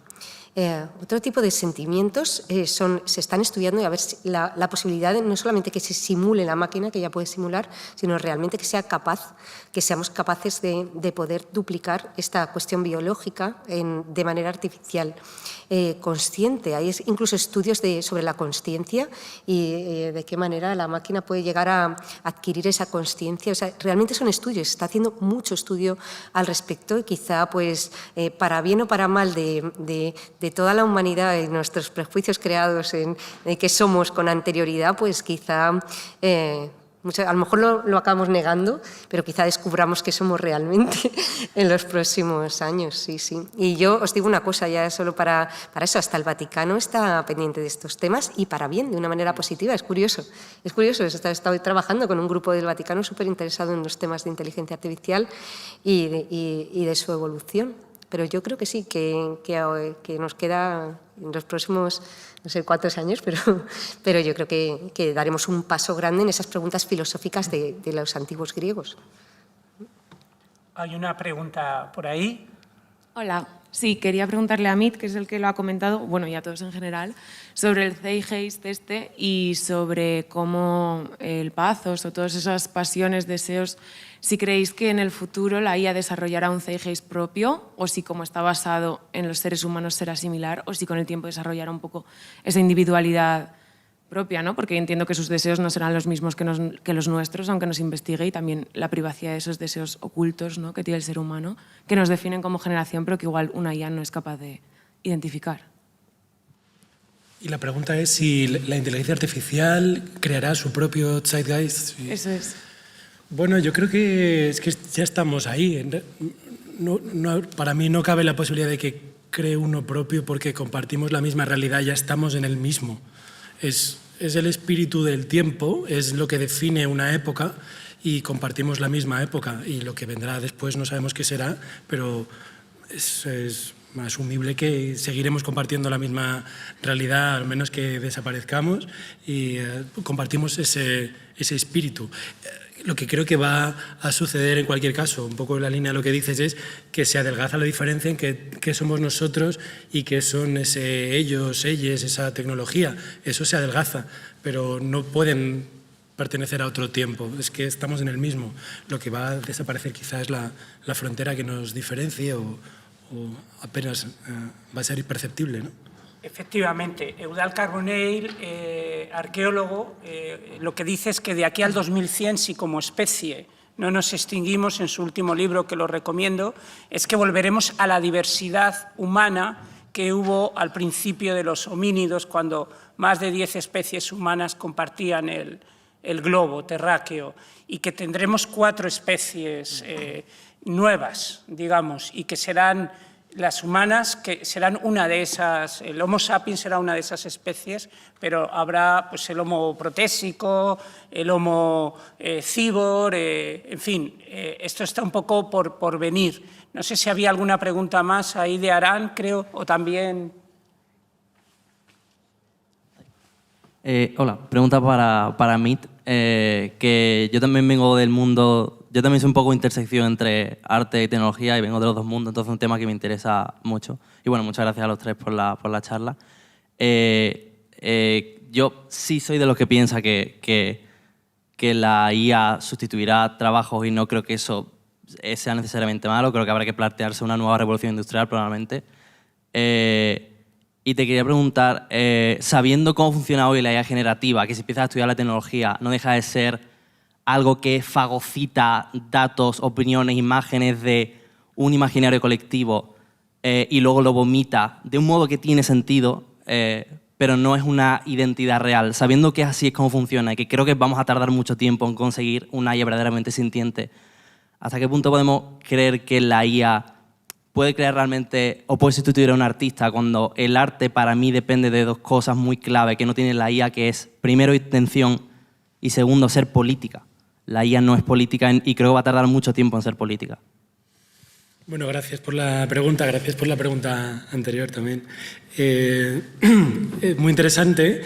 Otro tipo de sentimientos se están estudiando y a ver si la posibilidad de no solamente que se simule la máquina, que ya puede simular, sino realmente que seamos capaces de poder duplicar esta cuestión biológica de manera artificial, consciente. Hay incluso estudios sobre la consciencia y de qué manera la máquina puede llegar a adquirir esa consciencia. O sea, realmente son estudios, se está haciendo mucho estudio al respecto y quizá pues para bien o para mal de toda la humanidad y nuestros prejuicios creados en que somos con anterioridad, pues quizá a lo mejor lo acabamos negando, pero quizá descubramos que somos realmente en los próximos años, sí. Y yo os digo una cosa, ya solo para eso, hasta el Vaticano está pendiente de estos temas y para bien, de una manera positiva, es curioso. He estado trabajando con un grupo del Vaticano súper interesado en los temas de inteligencia artificial y de su evolución. Pero yo creo que sí, que nos queda en los próximos, no sé cuántos años, pero yo creo que daremos un paso grande en esas preguntas filosóficas de los antiguos griegos. Hay una pregunta por ahí. Hola, sí, quería preguntarle a Amit, que es el que lo ha comentado, bueno, y a todos en general, sobre el Zeitgeist y sobre cómo el pathos o todas esas pasiones, deseos, si creéis que en el futuro la IA desarrollará un Zeitgeist propio o si como está basado en los seres humanos será similar o si con el tiempo desarrollará un poco esa individualidad propia, ¿no? Porque entiendo que sus deseos no serán los mismos que los nuestros, aunque nos investigue, y también la privacidad de esos deseos ocultos, ¿no?, que tiene el ser humano, que nos definen como generación, pero que igual una IA no es capaz de identificar. Y la pregunta es si la inteligencia artificial creará su propio Zeitgeist. Eso es. Bueno, yo creo que ya estamos ahí. Para mí no cabe la posibilidad de que cree uno propio porque compartimos la misma realidad, ya estamos en el mismo. Es el espíritu del tiempo, es lo que define una época y compartimos la misma época. Y lo que vendrá después no sabemos qué será, pero es asumible que seguiremos compartiendo la misma realidad, al menos que desaparezcamos, y compartimos ese espíritu. Lo que creo que va a suceder en cualquier caso, un poco en la línea de lo que dices, es que se adelgaza la diferencia en qué somos nosotros y qué son ellos, ellas, esa tecnología. Eso se adelgaza, pero no pueden pertenecer a otro tiempo, es que estamos en el mismo. Lo que va a desaparecer quizás es la frontera que nos diferencie o apenas va a ser imperceptible, ¿no? Efectivamente, Eudald Carbonell, arqueólogo, lo que dice es que de aquí al 2100, si como especie no nos extinguimos, en su último libro, que lo recomiendo, es que volveremos a la diversidad humana que hubo al principio de los homínidos, cuando más de 10 especies humanas compartían el globo terráqueo, y que tendremos 4 especies nuevas, digamos, y que serán las humanas, que serán una de esas. El Homo sapiens será una de esas especies, pero habrá pues, el Homo protésico, el Homo cibor, en fin, esto está un poco por venir. No sé si había alguna pregunta más ahí de Arán, creo, o también... Hola, pregunta para Amit, que yo también vengo del mundo... Yo también soy un poco intersección entre arte y tecnología y vengo de los dos mundos, entonces es un tema que me interesa mucho. Y bueno, muchas gracias a los tres por la charla. Yo sí soy de los que piensa que la IA sustituirá trabajos y no creo que eso sea necesariamente malo. Creo que habrá que plantearse una nueva revolución industrial probablemente. Y te quería preguntar, sabiendo cómo funciona hoy la IA generativa, que si empiezas a estudiar la tecnología, no deja de ser algo que fagocita datos, opiniones, imágenes de un imaginario colectivo y luego lo vomita de un modo que tiene sentido, pero no es una identidad real. Sabiendo que así es como funciona y que creo que vamos a tardar mucho tiempo en conseguir una IA verdaderamente sintiente, ¿hasta qué punto podemos creer que la IA puede crear realmente o puede sustituir a un artista cuando el arte para mí depende de dos cosas muy clave que no tiene la IA, que es primero intención y segundo ser política? La IA no es política y creo que va a tardar mucho tiempo en ser política. Bueno, gracias por la pregunta anterior también. Muy interesante.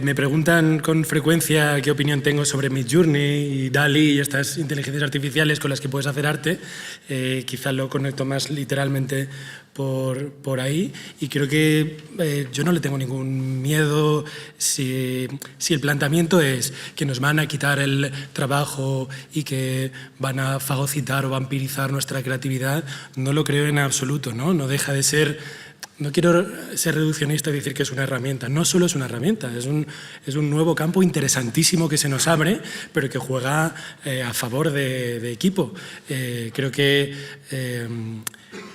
Me preguntan con frecuencia qué opinión tengo sobre Midjourney y DALL-E y estas inteligencias artificiales con las que puedes hacer arte. Quizá lo conecto más literalmente por ahí, y creo que yo no le tengo ningún miedo si el planteamiento es que nos van a quitar el trabajo y que van a fagocitar o vampirizar nuestra creatividad. No lo creo en absoluto, ¿no? No deja de ser... No quiero ser reduccionista y decir que es una herramienta. No solo es una herramienta, es un nuevo campo interesantísimo que se nos abre, pero que juega a favor de equipo. Creo que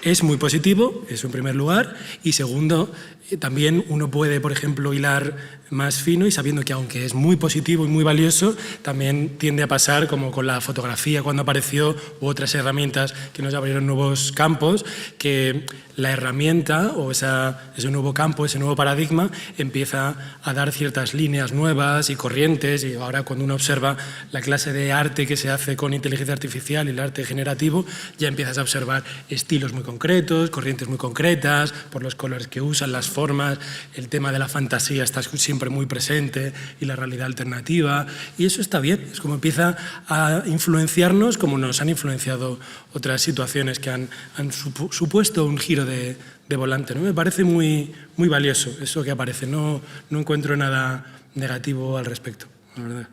es muy positivo, eso en primer lugar, y segundo, también uno puede, por ejemplo, hilar más fino y sabiendo que aunque es muy positivo y muy valioso, también tiende a pasar como con la fotografía cuando apareció u otras herramientas que nos abrieron nuevos campos, que la herramienta o ese nuevo campo, ese nuevo paradigma empieza a dar ciertas líneas nuevas y corrientes, y ahora cuando uno observa la clase de arte que se hace con inteligencia artificial y el arte generativo, ya empiezas a observar estilos muy concretos, corrientes muy concretas, por los colores que usan, las formas, el tema de la fantasía está siempre muy presente y la realidad alternativa, y eso está bien, es como empieza a influenciarnos como nos han influenciado otras situaciones que han supuesto un giro de volante, ¿no? Me parece muy, muy valioso eso que aparece, no encuentro nada negativo al respecto, la verdad.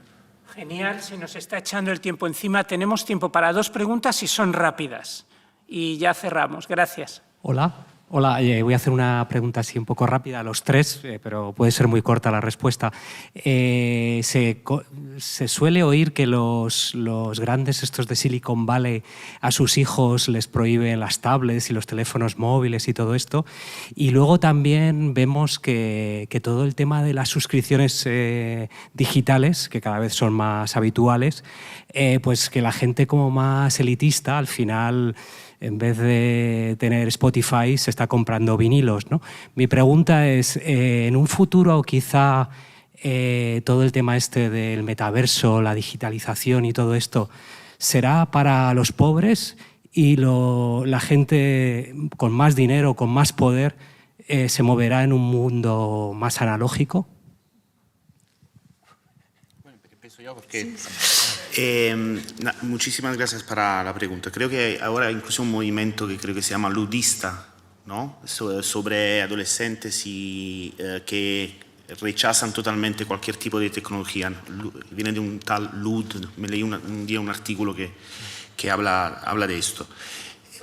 Genial, se nos está echando el tiempo encima. Tenemos tiempo para 2 preguntas y son rápidas. Y ya cerramos. Gracias. Hola, voy a hacer una pregunta así un poco rápida a los 3, pero puede ser muy corta la respuesta. Se suele oír que los grandes estos de Silicon Valley a sus hijos les prohíben las tablets y los teléfonos móviles y todo esto, y luego también vemos que todo el tema de las suscripciones digitales, que cada vez son más habituales, pues que la gente como más elitista al final, en vez de tener Spotify, se está comprando vinilos, ¿no? Mi pregunta es, en un futuro quizá todo el tema este del metaverso, la digitalización y todo esto, ¿será para los pobres y la gente con más dinero, con más poder, se moverá en un mundo más analógico? Bueno, empiezo yo porque... muchísimas gracias para la pregunta. Creo que ahora incluso un movimiento que creo que se llama ludista, ¿no? Sobre adolescentes y que rechazan totalmente cualquier tipo de tecnología. Viene de un tal Lud, me leí un día un artículo que habla de esto.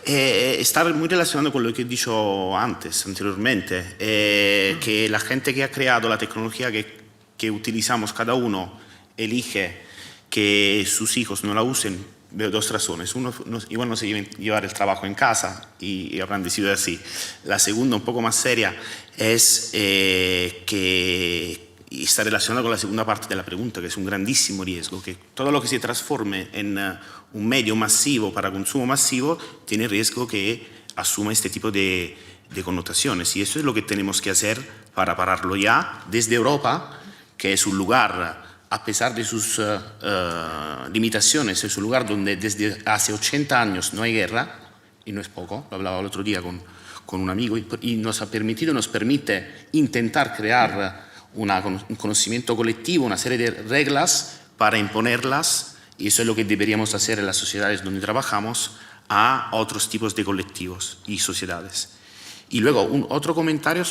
Está muy relacionado con lo que he dicho anteriormente, que la gente que ha creado la tecnología que utilizamos cada uno elige que sus hijos no la usen, veo 2 razones. Uno, igual no se llevar el trabajo en casa y habrán decidido así. La segunda, un poco más seria, es que está relacionada con la segunda parte de la pregunta, que es un grandísimo riesgo, que todo lo que se transforme en un medio masivo para consumo masivo tiene riesgo que asuma este tipo de connotaciones, y eso es lo que tenemos que hacer para pararlo ya desde Europa, que es un lugar, a pesar de sus limitaciones, es un lugar donde desde hace 80 años no hay guerra, y no es poco, lo hablaba el otro día con un amigo, y nos permite intentar crear un conocimiento colectivo, una serie de reglas para imponerlas, y eso es lo que deberíamos hacer en las sociedades donde trabajamos a otros tipos de colectivos y sociedades. Y luego otro comentario,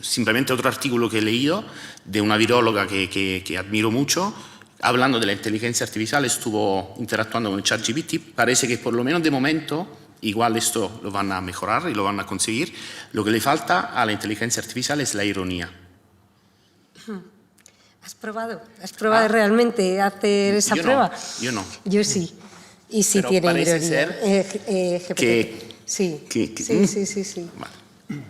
simplemente otro artículo que he leído de una viróloga que admiro mucho, hablando de la inteligencia artificial, estuvo interactuando con el ChatGPT. Parece que por lo menos de momento Igual esto lo van a mejorar y lo van a conseguir. Lo que le falta a la inteligencia artificial es la ironía. ¿Has probado realmente hacer esa prueba? Yo no. Yo sí. Y sí Pero tiene parece ironía. ser GPT. Sí. Sí. Vale.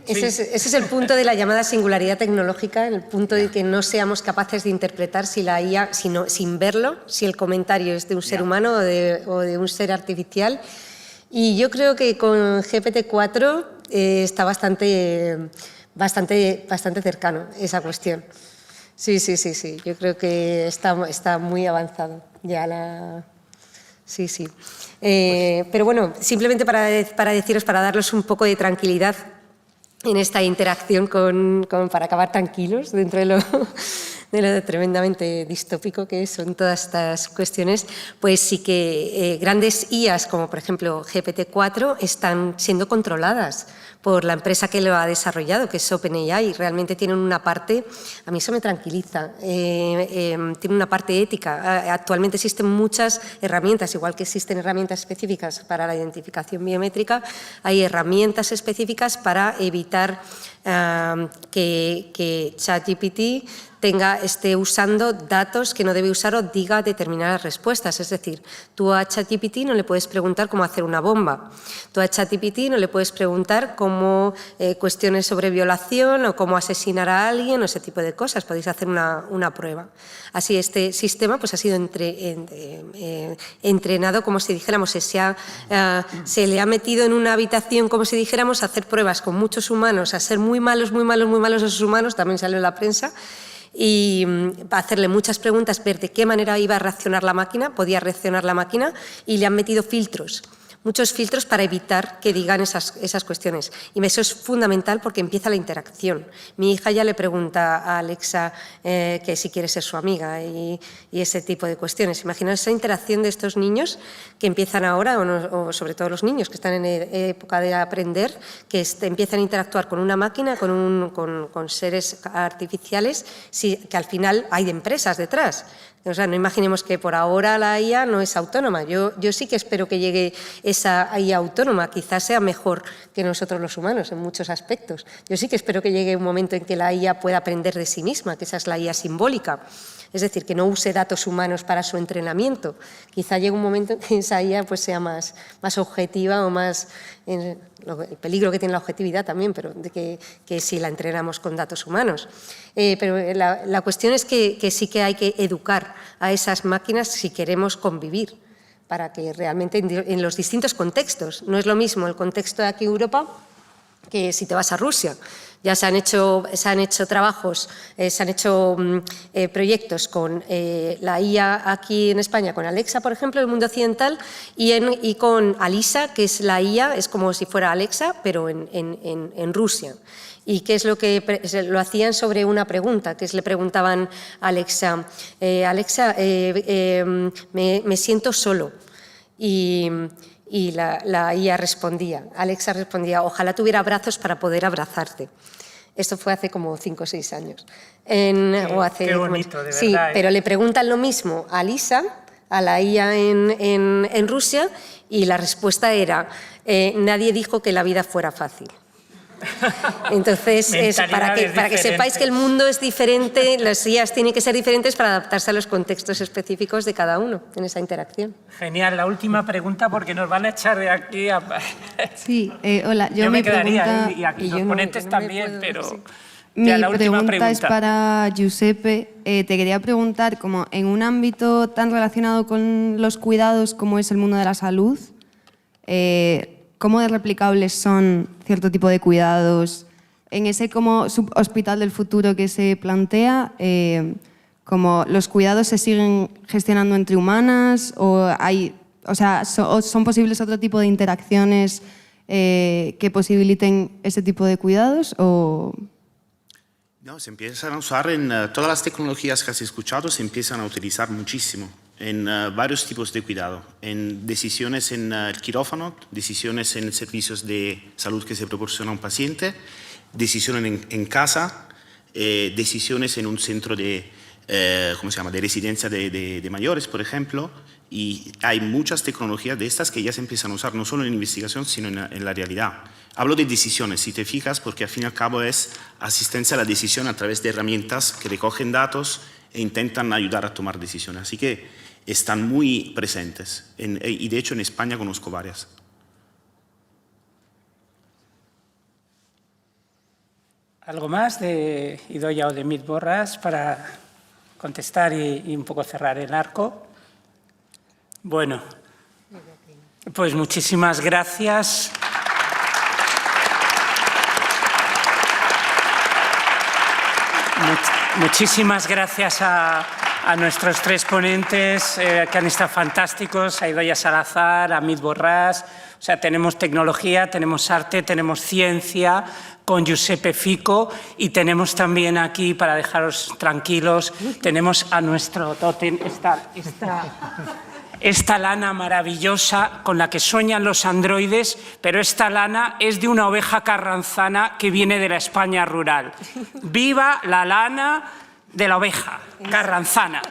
Ese es el punto de la llamada singularidad tecnológica, el punto de que no seamos capaces de interpretar si la IA, sin verlo, si el comentario es de un ser humano o de un ser artificial. Y yo creo que con GPT-4 está bastante cercano esa cuestión. Sí. Yo creo que está muy avanzado ya Sí. Pero bueno, simplemente para deciros, para darles un poco de tranquilidad en esta interacción para acabar tranquilos dentro de lo tremendamente distópico que son todas estas cuestiones, pues sí que grandes IAs como por ejemplo GPT-4 están siendo controladas por la empresa que lo ha desarrollado, que es OpenAI, y realmente tienen una parte, a mí eso me tranquiliza, tiene una parte ética. Actualmente existen muchas herramientas, igual que existen herramientas específicas para la identificación biométrica, hay herramientas específicas para evitar que ChatGPT esté usando datos que no debe usar o diga determinadas respuestas. Es decir, tú a ChatGPT no le puedes preguntar cómo hacer una bomba. Tú a ChatGPT no le puedes preguntar cuestiones sobre violación o cómo asesinar a alguien o ese tipo de cosas. Podéis hacer una prueba. Así, este sistema pues, ha sido entrenado, como si dijéramos, se le ha metido en una habitación, como si dijéramos, a hacer pruebas con muchos humanos, a ser muy malos esos humanos, también salió en la prensa, y hacerle muchas preguntas, ver de qué manera iba a reaccionar la máquina, podía reaccionar la máquina, y le han metido filtros, muchos filtros para evitar que digan esas cuestiones. Y eso es fundamental porque empieza la interacción. Mi hija ya le pregunta a Alexa que si quiere ser su amiga y ese tipo de cuestiones. Imaginaos esa interacción de estos niños que empiezan ahora, o sobre todo los niños que están en época de aprender, que empiezan a interactuar con una máquina, con seres artificiales, que al final hay empresas detrás. O sea, no imaginemos que por ahora la IA no es autónoma. Yo sí que espero que llegue esa IA autónoma. Quizás sea mejor que nosotros los humanos en muchos aspectos. Yo sí que espero que llegue un momento en que la IA pueda aprender de sí misma, que esa es la IA simbólica. Es decir, que no use datos humanos para su entrenamiento. Quizá llegue un momento en que esa IA pues, sea más objetiva o más... el peligro que tiene la objetividad también, pero de que si la entrenamos con datos humanos. Pero la cuestión es que sí que hay que educar a esas máquinas si queremos convivir, para que realmente en los distintos contextos, no es lo mismo el contexto de aquí en Europa que si te vas a Rusia. Ya se han hecho trabajos, se han hecho proyectos con la IA aquí en España, con Alexa, por ejemplo, en el mundo occidental, y con Alisa, que es la IA, es como si fuera Alexa, pero en Rusia. ¿Y qué es lo que lo hacían sobre una pregunta? Que le preguntaban a Alexa, me siento solo. Y la IA respondía, Alexa respondía, ojalá tuviera brazos para poder abrazarte. Esto fue hace como 5 o 6 años. Qué bonito, de verdad. Sí, pero le preguntan lo mismo a Lisa, a la IA en Rusia, y la respuesta era, nadie dijo que la vida fuera fácil. Entonces, para que sepáis que el mundo es diferente, las IAs tienen que ser diferentes para adaptarse a los contextos específicos de cada uno en esa interacción. Genial. La última pregunta, porque nos van a echar de aquí a... Sí, hola. Yo me quedaría y aquí los ponentes también, pero... Sí. Mi pregunta es para Giuseppe. Te quería preguntar, como en un ámbito tan relacionado con los cuidados como es el mundo de la salud, ¿cómo de replicables son cierto tipo de cuidados? En ese como hospital del futuro que se plantea, como los cuidados se siguen gestionando entre humanas o son posibles otro tipo de interacciones que posibiliten ese tipo de cuidados o... No, se empiezan a usar en todas las tecnologías que has escuchado, se empiezan a utilizar muchísimo en varios tipos de cuidado, en decisiones en el quirófano, decisiones en servicios de salud que se proporciona a un paciente, decisiones en casa, decisiones en un centro de, ¿cómo se llama?, de residencia de mayores, por ejemplo, Y hay muchas tecnologías de estas que ya se empiezan a usar, no solo en investigación, sino en la realidad. Hablo de decisiones, si te fijas, porque al fin y al cabo es asistencia a la decisión a través de herramientas que recogen datos e intentan ayudar a tomar decisiones. Así que están muy presentes. Y de hecho en España conozco varias. ¿Algo más de Idoia o de Amit Borràs para contestar y un poco cerrar el arco? Bueno, pues muchísimas gracias. Muchísimas gracias a nuestros tres ponentes que han estado fantásticos, a Idoia Salazar, a Amit Borràs. O sea, tenemos tecnología, tenemos arte, tenemos ciencia con Giuseppe Fico y tenemos también aquí, para dejaros tranquilos, tenemos a nuestro tótem, esta lana maravillosa con la que sueñan los androides, pero esta lana es de una oveja carranzana que viene de la España rural. ¡Viva la lana de la oveja carranzana!